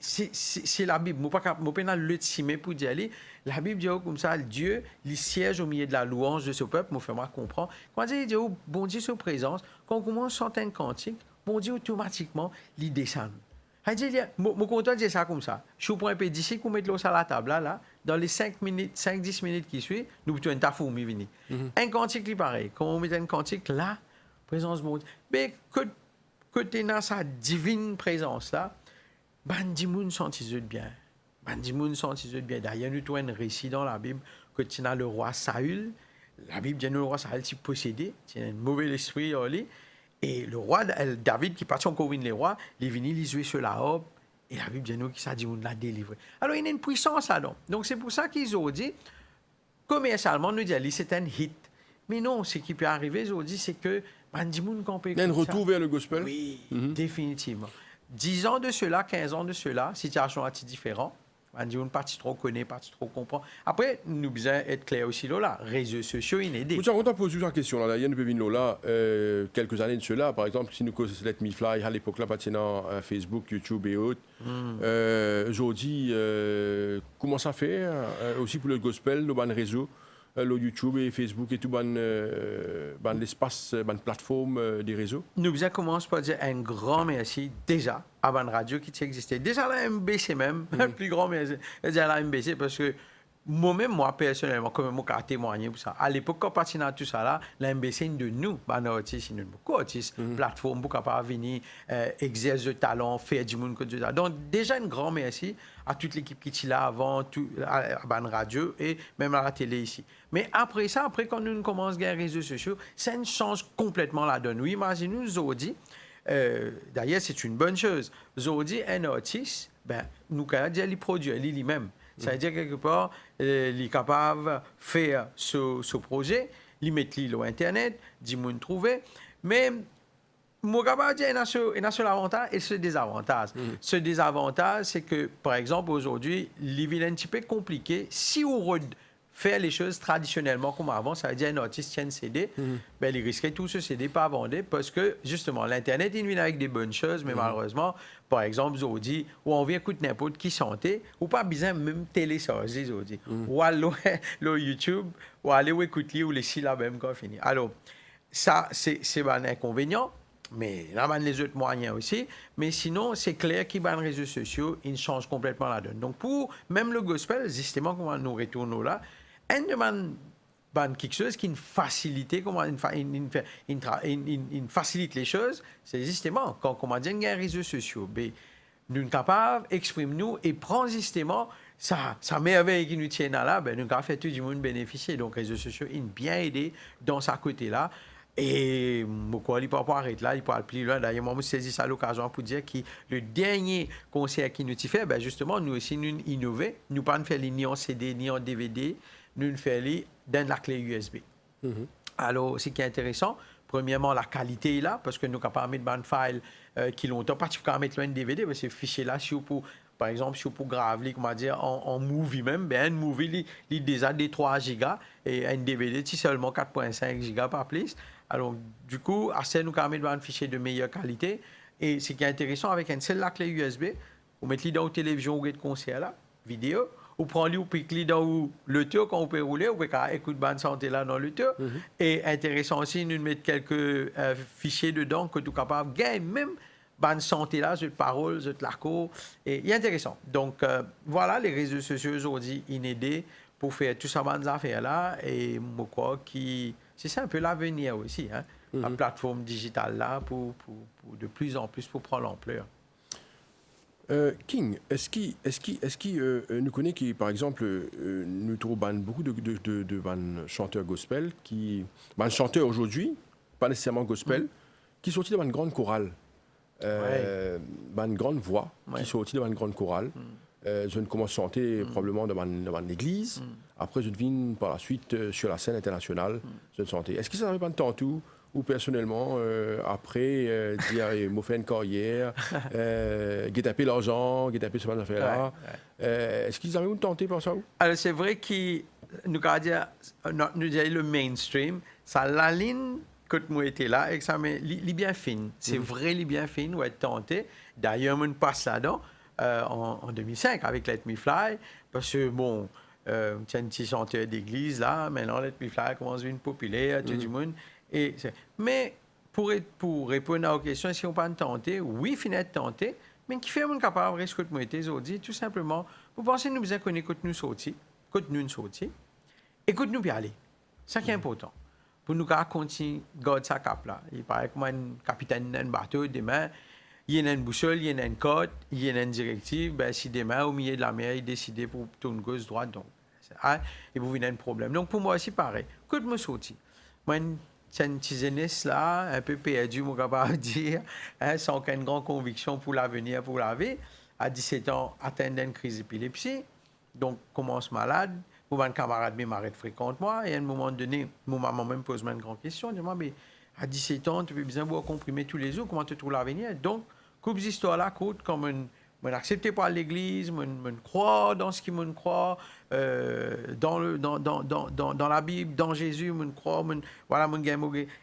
c'est la Bible. Je ne peux pas le timer pour dire aller. La Bible dit comme ça, Dieu, il siège au milieu de la louange de ce peuple. Je fais-moi comprendre. Quand il dit, bon Dieu, sa présence, quand on commence à chanter un cantique, bon Dieu, automatiquement, il descend. Je suis content de dire ça comme ça. Je prends un peu d'ici, qu'on mette l'eau sur la table, là, dans les 5-10 minutes qui suivent, nous avons un tafou, venir. Un cantique, pareil. Quand on met un cantique là, présence de Dieu. Mais côté dans sa divine présence là, Bandimoun sentit bien. Bandimoun sentit bien. D'ailleurs, nous trouvons un récit dans la Bible que tu as le roi Saül. La Bible dit que le roi Saül est possédé, il a un mauvais esprit. Et le roi David, qui partit encore les rois, il est venu les jouer sur la robe. Et la Bible dit que ça dit qu'on l'a délivré. Alors, il y a une puissance là-dedans. Donc, c'est pour ça qu'ils ont dit, commercialement, nous disons c'est un hit. Mais non, ce qui peut arriver, ils ont dit, c'est que Bandimoun qu'on peut. Il y a un retour vers le gospel? Oui, définitivement. 10 ans de cela, 15 ans de cela, situation a-t-il différent? On dit, on pas trop connaît, pas trop comprend. Après, nous besoin être clair aussi là. Réseaux sociaux, ils aident. Quand on pose une question, là, il y a une pévine là, quelques années de cela, par exemple, si nous causes Let Me Fly, à l'époque là, pas Facebook, YouTube et autres, aujourd'hui, comment ça fait aussi pour le gospel, le ban réseau, le YouTube et Facebook et tout, l'espace, plateforme des réseaux? Nous besoin commencer par dire un grand merci déjà à la radio qui existait. Déjà la MBC même, le plus grand merci, déjà la MBC parce que moi-même, moi, personnellement, comme moi, j'ai témoigné pour ça. À l'époque, quand on partit dans tout ça, là, la MBC, c'est de nous, les artistes, nous beaucoup d'artistes, plateforme, pour capable venir exercer le talent, faire du monde que Dieu a. Donc, déjà, un grand merci à toute l'équipe qui était là avant, à la radio et même à la télé ici. Mais après ça, après, quand nous commençons à les réseaux sociaux, ça change complètement la donne. Oui, imaginez-nous, Zodi, d'ailleurs, c'est une bonne chose. Zodi, un artiste, ben, nous, quand on dit, il produit lui-même. Ça veut dire quelque part, il est capable de faire ce projet, il met sur Internet, dit moi trouver. Mais moi, capable de dire, il y a ce avantage et ce désavantage. Ce désavantage, c'est que, par exemple, aujourd'hui, il est un petit peu compliqué. Si on faire les choses traditionnellement comme avant, ça veut dire un artiste tient un CD, ben, il risquerait tout ce CD pas à vendre parce que, justement, l'Internet, il vient avec des bonnes choses, mais malheureusement, par exemple, Zodi, où on vient écouter n'importe qui chanter, ou pas besoin même télécharger Zodi, ou aller YouTube, ou aller écouter ou les syllabes même quand on finit. Alors, ça, c'est un inconvénient. Mais là, il y a les autres moyens aussi. Mais sinon, c'est clair qu'il y a les réseaux sociaux, ils changent complètement la donne. Donc, pour même le gospel, justement, comment nous retournons là, on demande quelque chose qui facilite, facilite les choses, c'est justement quand on dit qu'il y a les réseaux sociaux, nous sommes capables d'exprimer nous et prendre justement ça merveille qui nous tient là, nous avons fait tout le monde bénéficier. Donc, les réseaux sociaux, ils ont bien aidé dans ce côté-là. Et pourquoi il ne peut pas arrêter là, il peut aller plus loin. D'ailleurs, moi, je saisis ça à l'occasion pour dire que le dernier concert qui nous a fait, justement, nous aussi, nous innovons. Nous ne pas faire ni en CD, ni en DVD, nous faisons dans la clé USB. Alors, ce qui est intéressant, premièrement, la qualité est là, parce que nous sommes capables de mettre des files qui longtemps, pas tu peux mettre un DVD, parce que ce fichier-là, si vous pour par exemple, si vous pouvez graver, comment dire, en movie même, un movie, il déjà des 3 gigas et un DVD, c'est seulement 4,5 gigas par plus. Alors, du coup, assez nous permet de un fichier de meilleure qualité. Et ce qui est intéressant, avec une seule clé USB, vous mettez dans la télévision ou de concert là, vidéo, vous prenez ou piquez dans le tour quand vous pouvez rouler, vous pouvez écouter bonne santé là dans le tour. Et intéressant aussi, nous mettons quelques fichiers dedans que vous êtes capable de gagner même bonne santé là, cette parole, cette l'arco, et il est intéressant. Donc voilà, les réseaux sociaux aujourd'hui, ils aident pour faire tout ça bonnes affaires là, et moi crois que c'est ça un peu l'avenir aussi, hein, la plateforme digitale là, pour de plus en plus pour prendre l'ampleur. King, est-ce qu'il nous connaît qui, par exemple, nous trouvons beaucoup de chanteurs gospel, chanteurs aujourd'hui, pas nécessairement gospel, qui sont dans une grande chorale. Une grande voix qui sont dans une grande chorale. Je ne commence à chanter probablement devant l'église. Après, je devine par la suite sur la scène internationale. Je ne chanter. Est-ce que ça n'arrive pas de tantôt ou personnellement, après, dire, m'a fait une carrière, guet-taper l'argent, guet-taper ce genre d'affaires-là. Est-ce qu'ils arrivent à tenter par ça? Alors, c'est vrai que nous disons le mainstream, ça la ligne quand moi était là, et ça m'est bien fine. C'est vrai, il est bien fine, ou être tenté. D'ailleurs, on passe là-dedans en 2005 avec Let Me Fly, parce que bon, c'est un petit chanteur d'église là, maintenant Let Me Fly commence à devenir populaire, tout le monde. Mais pour répondre à la question, si on peut tenter, oui, finir tenter, mais qui fait mon capable de ce que moi était aujourd'hui, tout simplement, vous pensez nous besoin qu'on écoute nous sortir, écoute nous bien aller. C'est ça qui est important. Pour nous continuer à garder sa cap là. Il paraît comme un capitaine d'un bateau, demain, il y a une boussole, il y a une côte, il y a une directive, si demain, au milieu de la mer, il décide pour tourner gauche-droite, donc, et vous venez un problème. Donc, pour moi aussi, pareil. Écoute, moi, sorti. Moi, c'est une petite jeunesse là, un peu perdue, mon capable de dire, sans aucune grande conviction pour l'avenir, pour la vie. À 17 ans, atteindre une crise d'épilepsie, donc, commence malade. Pour un camarade m'arrête fréquente moi, et à un moment donné, mon maman me pose une grande question, dis-moi, mais à 17 ans, tu as besoin de boire comprimer tous les jours, comment tu trouves l'avenir? Donc, coupe cette histoire-là, coûte comme Moi, accepté par l'Église, moi, croire dans ce qui me croit, dans la Bible, dans Jésus, moi, croire, voilà, mon gain.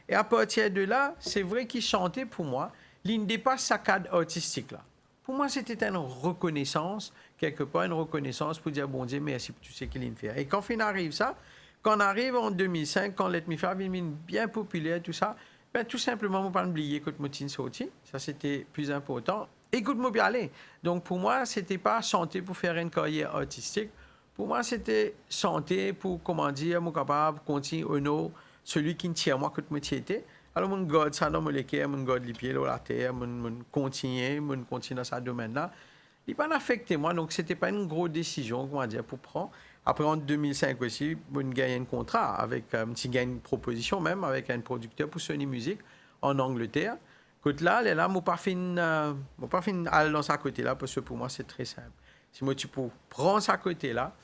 Et à partir de là, c'est vrai qu'il chantait pour moi, il ne dépasse sa cadre artistique là. Pour moi, c'était une reconnaissance, quelque part, une reconnaissance pour dire, bon Dieu, merci pour tout ce qu'il fait. Et quand on arrive ça, quand on arrive en 2005, quand Let Me Fire devient bien populaire, tout ça, ben, tout simplement, on ne pas oublier que Moutine sorti. Ça, c'était plus important. Écoute-moi bien aller. Donc, pour moi, ce n'était pas chanter pour faire une carrière artistique. Pour moi, c'était chanter pour, comment dire, mon capable, continuer, celui qui ne tient moi que moi était. Alors, mon garde ça dans mon cœur, mon garde les pieds dans la terre, mon continue dans ce domaine-là. Il n'a pas affecté moi, donc ce n'était pas une grosse décision, comment dire, pour prendre. Après, en 2005 aussi, on gagne un contrat avec un petit gagne une proposition même avec un producteur pour Sony Music en Angleterre. Côté là, je n'ai pas fait aller dans sa côté là parce que pour moi, c'est très simple. Si moi, tu peux prendre sa côté là,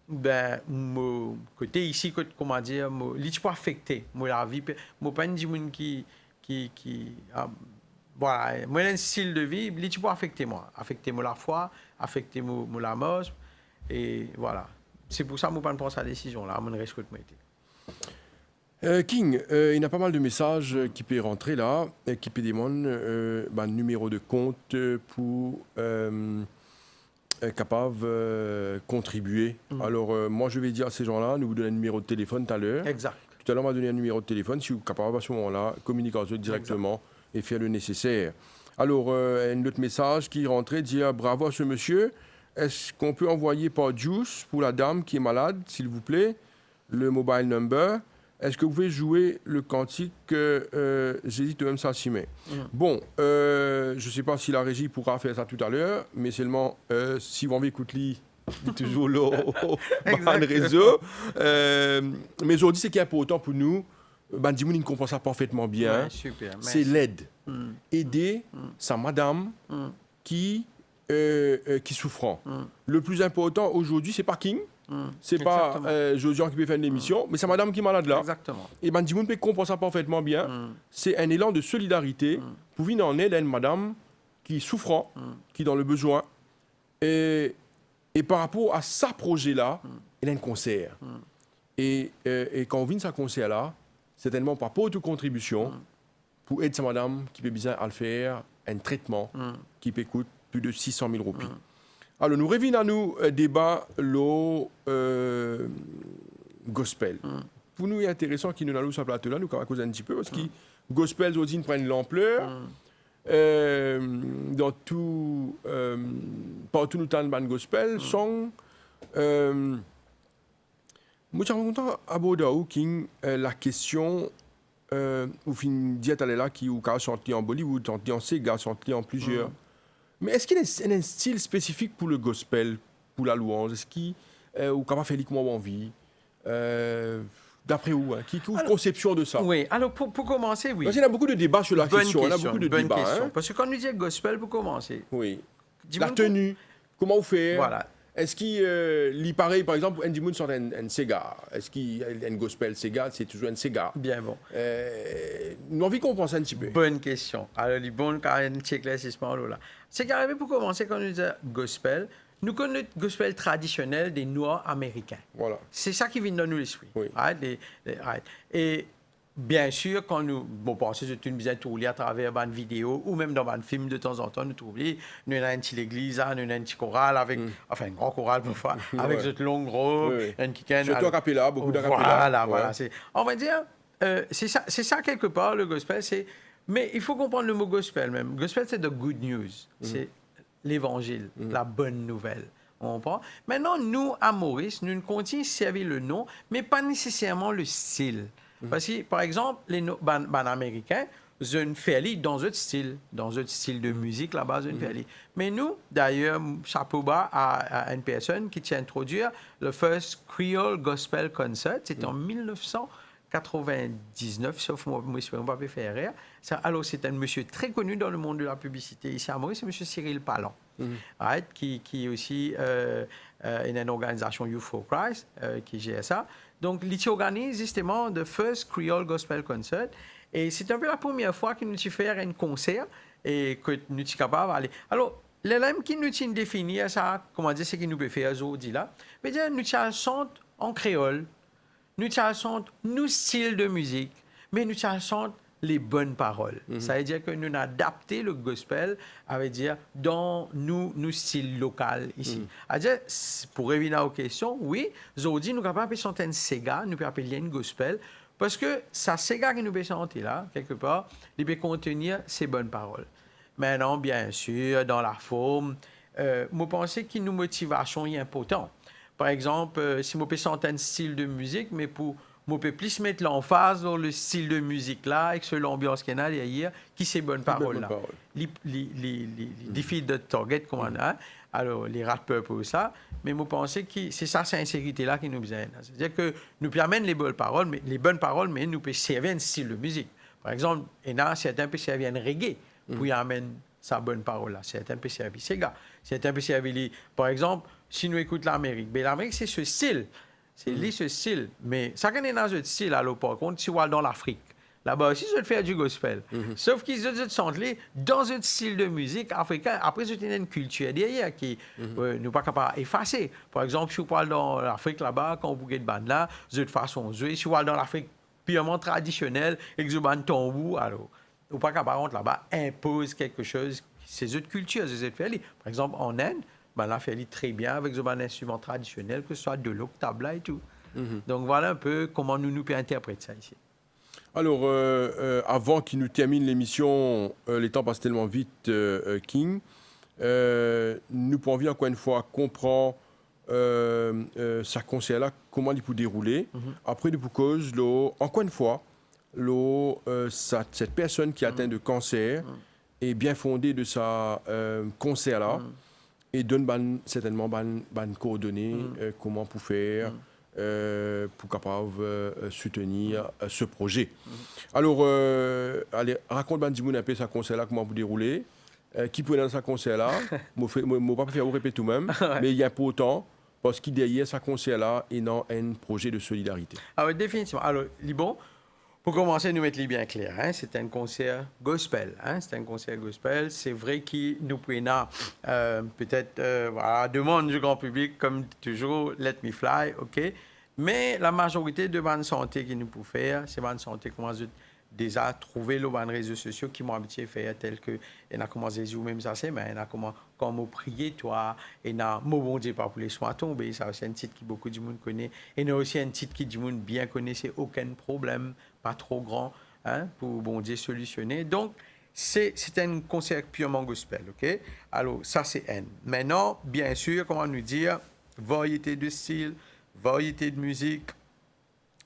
ben, mon côté ici, comment dire, il peux affecter la vie. Moi, pas une personne qui voilà, moi, un style de vie, il peut affecter moi la foi, affecter la mort. Et voilà. C'est pour ça que je ne prends cette décision-là, je reste que King, il y a pas mal de messages qui peuvent rentrer là, qui peuvent demander numéro de compte pour capable contribuer. Alors, moi, je vais dire à ces gens-là, nous vous donnons un numéro de téléphone tout à l'heure. Exact. Tout à l'heure, on va donner un numéro de téléphone. Si vous êtes capable, à ce moment-là, communiquer avec eux directement et faire le nécessaire. Alors, un autre message qui est rentré, dit bravo à ce monsieur. Est-ce qu'on peut envoyer par Juice pour la dame qui est malade, s'il vous plaît, le mobile number? Est-ce que vous pouvez jouer le cantique j'hésite même ça s'y met. Bon, je ne sais pas si la régie pourra faire ça tout à l'heure, mais seulement si vous avez écouté toujours le réseau. Mais aujourd'hui, ce qui est important pour nous, Bandimoun comprend ça parfaitement bien. Ouais, c'est l'aide. Aider sa madame qui souffrant. Le plus important aujourd'hui, c'est pas King. C'est pas Josian qui peut faire une émission, mais c'est madame qui est malade là. Exactement. Et Bandimoun peut comprendre ça parfaitement bien. C'est un élan de solidarité pour venir en aide à une madame qui est souffrant, qui est dans le besoin. Et par rapport à ce projet-là, elle a un concert. Et quand on vient de ce concert-là, c'est tellement par rapport à toute contribution pour aider sa madame qui peut bien à le faire, un traitement qui peut coûter plus de 600 000 roupies. Alors, nous revenons à nous débat le gospel. Pour nous, il est intéressant qu'il nous allons sur ce plateau-là, nous allons causer un petit peu, parce que gospel, aussi, prennent l'ampleur. Dans tout, partout nous temps de gospel, song. Moi, je suis content d'aborder King la question où fin diète là qui ou chanté en Bollywood, chanté en Sega, chanté en plusieurs. Mais est-ce qu'il y a un style spécifique pour le gospel, pour la louange? Est-ce qu'il ou comment faire comment on vit? D'après où qui a conception de ça? Oui, alors pour commencer, oui. Parce qu'il y a beaucoup de débats sur la question. Il y a beaucoup de débats. Hein? Parce que quand on dit gospel, pour commencer. Oui. La tenue, comment vous faire? Voilà. Est-ce qu'il lit pareil, par exemple, Andy Moon sort un Sega? Est-ce qu'il y a un gospel Sega? C'est toujours un Sega. Bien bon. Nous envie qu'on pense un petit peu. Bonne question. Alors, les bonnes quand même éclaircissement là. C'est qu'arrivé pour commencer, quand on dit gospel, nous connaissons le gospel traditionnel des Noirs américains. Voilà. C'est ça qui vient dans nous l'esprit. Oui. Et bien sûr, quand nous pensons que c'est une visite tournée à travers une vidéo ou même dans un film de temps en temps, nous trouvons nous avons une petite église, nous avons un petit choral avec, enfin un grand choral parfois, avec cette longue robe, un kiken. Surtout à Capella, beaucoup d'acapella. Voilà. On va dire, c'est ça quelque part le gospel. Mais il faut comprendre le mot gospel même. Gospel, c'est the good news. C'est l'évangile, la bonne nouvelle. On comprend? Maintenant, nous, à Maurice, nous continuons à servir le nom, mais pas nécessairement le style. Parce que, par exemple, les Américains, ils font dans un style de musique là-bas, ils font. Mais nous, d'ailleurs, chapeau bas à une personne qui tient à introduire le First Creole Gospel Concert. C'était en 1999, sauf moi, je ne peux pas faire rire. Alors, c'est un monsieur très connu dans le monde de la publicité. Ici à Maurice, c'est monsieur Cyril Palan, qui est aussi une organisation Youth for Christ, qui gère ça. Donc, il organise justement le First Creole Gospel Concert. Et c'est un peu la première fois que nous fait un concert et que nous sommes capables d'aller. Alors, L'élève qui nous tient définir ça, comment dire, ce qui nous peut faire aujourd'hui là, mais dire, nous chantons en créole, nous chantons nos styles de musique, mais nous chantons les bonnes paroles. Ça veut dire que nous avons adapté le gospel, avec dire, dans nos styles locaux ici. C'est-à-dire, pour revenir aux questions, oui, aujourd'hui, nous sommes capables de chanter un Sega, nous pouvons appeler une gospel, parce que ça Sega qui nous peut chanter là, quelque part, il peut contenir ces bonnes paroles. Maintenant, bien sûr, dans la forme, je pense que nos motivations sont importantes. Par exemple, si je peux chanter un style de musique, mais pour je peux plus mettre l'emphase dans le style de musique là, avec l'ambiance qu'il y a derrière, qui c'est bonne parole là. Les défis de target qu'on a, alors les rappeurs pour ça, mais je pense que c'est ça, cette insécurité là qui nous vient. C'est-à-dire que nous permettons les bonnes paroles, mais nous pouvons servir un style de musique. Par exemple, certains peuvent servir un reggae pour y amener sa bonne parole là. Certains peuvent servir Sega. Certains peuvent servir, par exemple, si nous écoutons l'Amérique, mais l'Amérique c'est ce style. C'est ce style. Mais ça qu'on est dans ce style, alors par contre, tu vois dans l'Afrique. Là-bas aussi, je vais faire du gospel. Sauf qu'ils sont dans un style de musique africain. Après, c'est une culture derrière qui n'est pas capable d'effacer. Par exemple, si vous parlez dans l'Afrique là-bas, quand vous regardez bande là, de toute façon, si vous parlez dans l'Afrique purement traditionnelle, et que vous avez un tambour, alors, vous n'êtes pas capable là-bas impose quelque chose. C'est une culture, c'est faire. Par exemple, en Inde, ben, on a fait très bien avec un instrument traditionnel, que ce soit de l'octave là et tout. Donc voilà un peu comment nous pouvons interpréter ça ici. Alors, avant qu'il nous termine l'émission, les temps passent tellement vite, King, nous pouvons envie encore une fois comprendre ce concert-là, comment il peut dérouler. Après, pour cause, encore une fois, cette personne qui atteint de cancer est bien fondée de sa concert-là. Et donne certainement des coordonnées, comment pour faire, pour capable soutenir ce projet. Alors, allez, raconte un peu sa concert-là, comment vous déroulez, qui peut dans sa concert-là. Je ne vais pas faire vous répéter tout même, mais il y a important, parce qu'il derrière sa concert-là, il y a un projet de solidarité. Ah oui, définitivement. Alors, Libon, pour commencer, nous mettre bien clair, hein, c'est un concert gospel. Hein, c'est un concert gospel. C'est vrai que nous prenons peut-être voilà, demande du grand public, comme toujours, Let Me Fly, OK. Mais la majorité de bonnes santé qui nous peut faire, c'est bonnes santé comment déjà trouver les bonnes réseaux sociaux qui m'ont habitué à faire, tel que on a commencé à dire même ça c'est, mais on a comment prier toi, et on a bon Dieu pas pour les soins tombés, ça c'est un titre qui beaucoup de monde connaît, et on a aussi un titre qui du monde bien connaît, c'est aucun problème, pas trop grand, hein, pour bon Dieu solutionner. Donc c'est un concert purement gospel, ok. Alors ça c'est N. Maintenant bien sûr comment nous dire variété de style, variété de musique.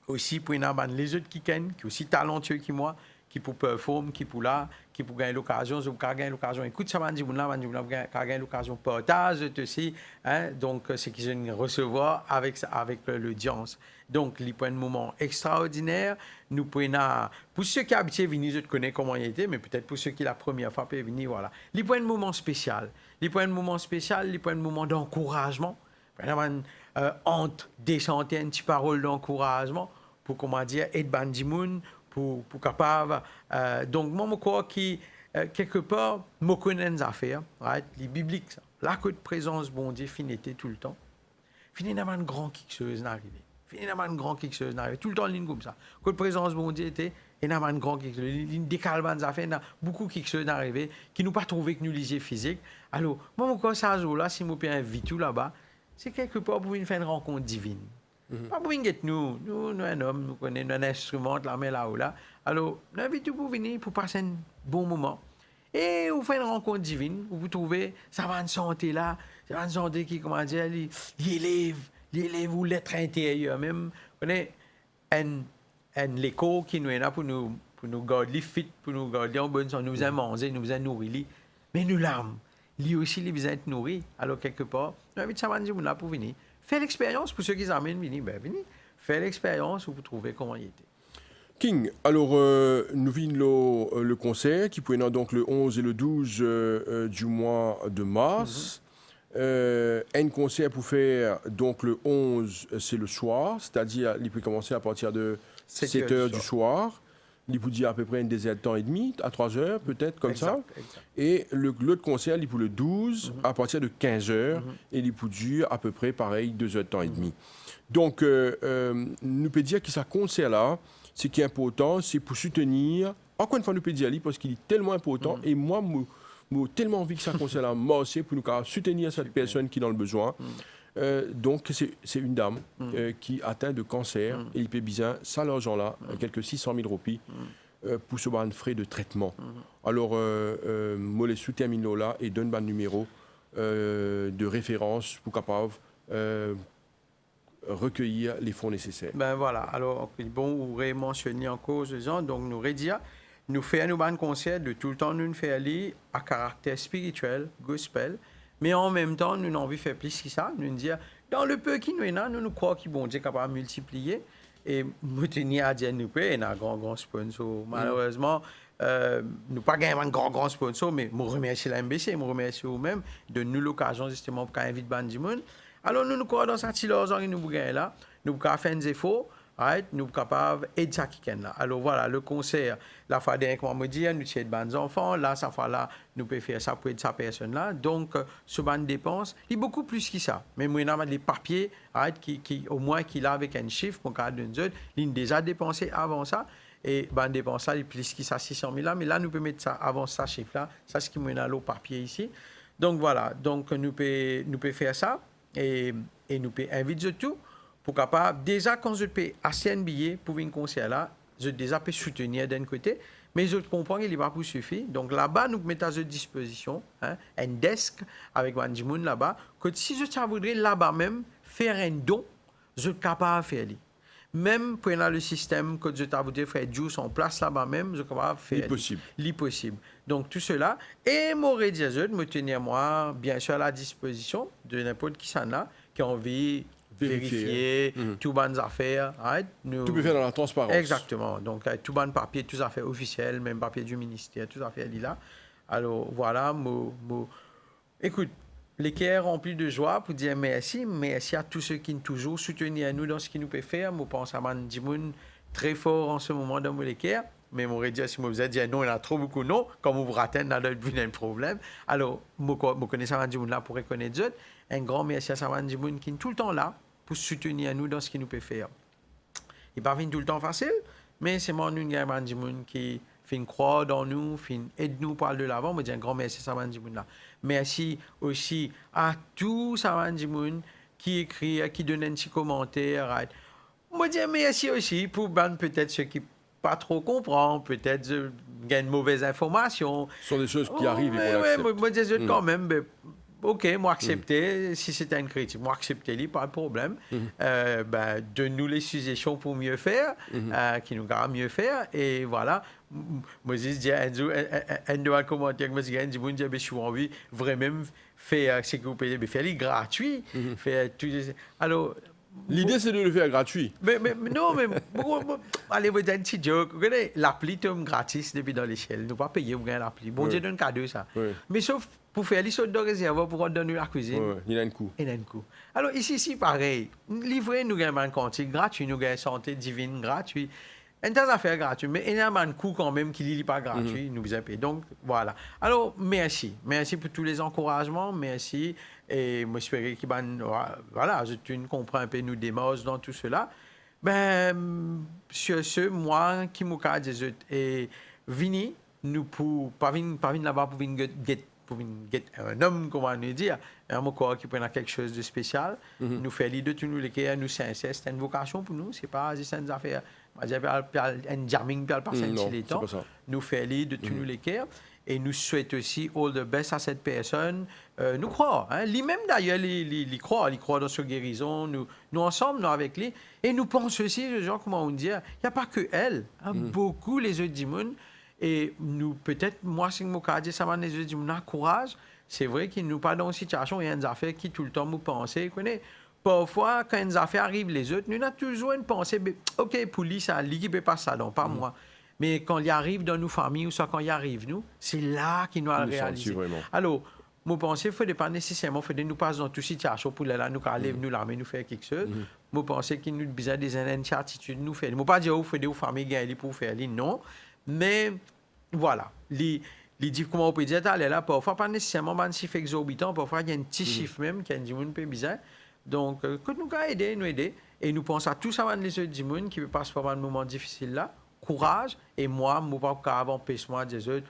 Aussi pour les autres qui sont aussi talentueux que moi, qui pour performer, qui pour là, qui pour gagner l'occasion, qui gagner l'occasion. Écoute, ça va dire, gagner l'occasion partage aussi, hein, donc c'est qu'ils vont recevoir avec l'audience. Donc, il prend un moment extraordinaire. Nous prenons, pour ceux qui habitent venir, je connais comment il était, mais peut-être pour ceux qui la première fois peuvent venir, voilà. Il prend un moment spécial. Il prend un moment spécial, il prend un moment d'encouragement. Honte des centaines de paroles d'encouragement pour comment dire aider bandimoun pour capable donc moi je crois qui quelque part me connais des affaires right les bibliques ça la que de présence bon Dieu finité tout le temps finalement un grand quelque chose n'arrive finalement un grand quelque chose n'arrive tout le temps ligne comme ça que de présence bon Dieu était et n'a un grand quelque chose ligne décalement des affaires n'a beaucoup quelque chose n'arrive qui nous pas trouvé que nous lisier physique alors moi je crois ça jour là si moi peux inviter tout là-bas c'est quelque part pour une faire une rencontre divine. Pas pour venir nous un homme, nous connaissons un instrument, la main là ou là. Alors, nous invitons pour venir, pour passer un bon moment. Et vous faites une rencontre divine, où vous trouvez, ça va une santé là, ça va une santé qui, comment dire, l'élève ou l'être intérieur même. Vous connaissez, l'écho qui nous est là pour nous garder fit, pour nous garder en bonne santé, nous a mangé, nous a nourri, mais nous l'âme. Lui aussi, il besoin d'être nourri. Alors, quelque part, nous invitons ça va nous là pour venir. Faites l'expérience pour ceux qui amènent venir. Ben, venez. Faites l'expérience où vous trouvez comment il était. King, alors nous vîmes le concert qui pourrait donc le 11 et le 12 du mois de mars. Un concert pour faire donc le 11, c'est le soir, c'est-à-dire il peut commencer à partir de 7 heures du soir. il peut dire à peu près une dizaine de temps et demi, à 3 heures, peut-être, comme ça. Exact. Et l'autre concert, il pour le 12, à partir de 15 heures, et il peut durer à peu près, pareil, 2 heures de temps et demi. Donc, nous peut dire que ce concert-là, ce qui est important, c'est pour soutenir, encore une fois, nous peut dire, parce qu'il est tellement important, et moi, j'ai tellement envie que ce concert-là marche pour nous soutenir cette personne qui est dans le besoin. Donc, c'est une dame qui atteint de cancer et il peut bien ça, l'argent-là, quelques 600 000 roupies, pour ce frais de traitement. Alors, moi, les sous-terminaux là et donne un numéro de référence pour capable recueillir les fonds nécessaires. Ben voilà, alors, bon, vous avez mentionné en cause de gens, donc nous redire, nous faisons un concert de tout le temps, nous faisons aller à caractère spirituel, gospel, mais en même temps, nous avons envie de faire plus que ça, nous dire, dans le peu qui nous est là, nous croyons que bon Dieu est capable de multiplier, et nous tenir à dire, nous payons un grand sponsor. Malheureusement, nous pas gagné un grand sponsor, mais je remercie la MBC, je remercie vous-même de nous l'occasion justement pour inviter Bandimoun. Alors, nous croyons dans cette situation que nous gagnons là, nous pouvons faire des efforts, right? Nous sommes capables d'aider ça qui là. Alors voilà, le concert, la fois dernière, comme on me dit, nous sommes des enfants, là, cette fois-là, nous pouvons faire ça pour aider cette personne-là. Donc, ce ban de dépenses, il y a beaucoup plus que ça. Mais moi, il y a des papiers, right, qui, au moins, qu'il a avec un chiffre, pour cadre d'une zone, il a déjà dépensé avant ça. Et ban de dépenses, là, il y a plus que ça, 600 000 là. Mais là, nous pouvons mettre ça avant ça, chiffre-là. Ça, c'est ce qui nous a le papier ici. Donc, voilà. Donc, nous pouvons faire ça. Et nous pouvons inviter tout pour capable déjà quand je paye assez un billet pour une concert là, je déjà peux soutenir d'un côté, mais je comprends qu'il n'est pas pour suffire. Donc là-bas, nous mettons à votre disposition un desk avec Bandimoun là-bas, que si je voudrais là-bas même faire un don, je suis capable de faire. Même pour le système que je voudrais faire juice en place là-bas même, je suis capable de faire. L'impossible. Donc tout cela, et m'aurait dit de me tenir moi, bien sûr, à la disposition de n'importe qui s'en a, qui a envie vérifier tout bonnes affaires. Right? Tout peut faire dans la transparence. Exactement. Donc, tout bon papier, tout affaires officielles, même papier du ministère, tout affaires là. Alors, voilà, écoute, les cœurs remplis de joie pour dire merci à tous ceux qui nous toujours soutenir nous dans ce qu'ils nous peut faire. Je pense à Bandimoun très fort en ce moment dans les cœurs. Mais je m'aurais dit, si vous avez dit non, il y en a trop beaucoup non, comme vous ratez, il y a un problème. Alors, je connais Bandimoun là pour reconnaître eux. Un grand merci à Bandimoun qui est tout le temps là pour soutenir nous dans ce qu'il nous peut faire. Il n'est pas tout le temps facile, mais c'est moi, nous, Bandimoun qui fait une croix dans nous, aide nous pour aller de l'avant. Je dis un grand merci à Bandimoun là. Merci aussi à tous Bandimoun qui écrit, qui donne un petit commentaire. Je dis merci aussi pour peut-être ceux qui pas trop comprend, peut-être gagne une mauvaise information. Ce sont des choses qui arrivent et qu'on accepte. Moi, je dis quand même, ok, moi accepter, si c'est une critique, moi accepter, pas de problème. De nous les suggestions pour mieux faire, qui nous garde mieux faire, et voilà. Moi, je dis, un de commentaires que je dis, je suis envie vraiment faire ce que vous pouvez faire, gratuit. Faire tout. Alors, l'idée, c'est de le faire gratuit. Mais allez, vous donner un petit joke. Vous connaissez, l'appli tombe gratis depuis dans l'échelle. Nous pas payer pour gagner l'appli. Bon Dieu donne cadeau, ça. Oui. Mais sauf pour faire les sauts de réserve, pour donner la cuisine. Oui, il y a un coût. Il y a un coût. Alors ici, pareil. Livrer, nous gagnons un compte gratuit, nous gagnons santé divine gratuit. Une tas d'affaires gratuites, mais il y a un coût quand même qui n'est pas gratuit, nous vous payé. Donc, voilà. Alors, merci. Merci pour tous les encouragements. Merci. Et moi, j'espère que voilà, je comprends un peu nos démarches dans tout cela. Sur ce, moi, qui m'occupe des autres, et Vini, nous pour pas venir là-bas pour venir un homme, comment nous dire, un mot qui prend quelque chose de spécial, nous fait l'idée de tous nous les nous sincères, c'est une vocation pour nous, c'est pas juste une affaire, un jamming, puis passer un petit temps, nous fait l'idée de tous nous les et nous souhaitons aussi all the best à cette personne. Nous croyons, lui-même d'ailleurs, il croit dans sa guérison, nous ensemble, nous avec lui, et nous pensons aussi, genre, comment on dit, il n'y a pas que elle, beaucoup les autres démons. Et nous, peut-être, moi, si je dis ça, les autres démons, courage. C'est vrai qu'il nous pas dans une situation, il y a des affaires qui tout le temps nous pensent. Parfois, quand une affaire arrive, les autres, nous avons toujours une pensée, ok, pour lui, ça, lui qui peut pas ça, non, pas moi. Mais quand il arrive dans nos familles ou ça, quand il arrive nous, c'est là qu'il nous a réalisé. Alors, je pense qu'il ne faut pas nécessairement nous passer dans toute situation pour là, nous aller nous l'armer, nous faire quelque chose. Je pense qu'il nous a besoin des incertitudes, nous faire. Je ne veux pas dire qu'il faut des familles gagner pour faire, non. Mais voilà. Il dit comment on peut dire là parfois pas nécessairement un chiffre exorbitant, parfois il y a un petit chiffre même qui a dit un peu bizarre. Donc que nous aider et nous pensons à tout ça les autres du monde qui passent par un moment difficile là, courage et moi pas empêcher des autres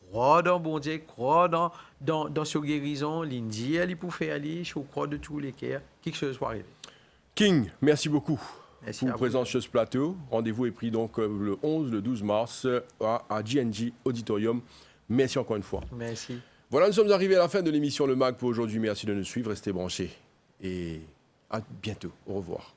croire dans bon Dieu, croire dans sa guérison, l'Indie elle pour faire aller, je crois de tous les cas quelque chose va arriver. King, merci beaucoup. Merci pour présence sur ce plateau. Rendez-vous est pris donc le 11, le 12 mars à GNG Auditorium. Merci encore une fois. Merci. Voilà, nous sommes arrivés à la fin de l'émission Le Mag pour aujourd'hui. Merci de nous suivre, restez branchés et à bientôt. Au revoir.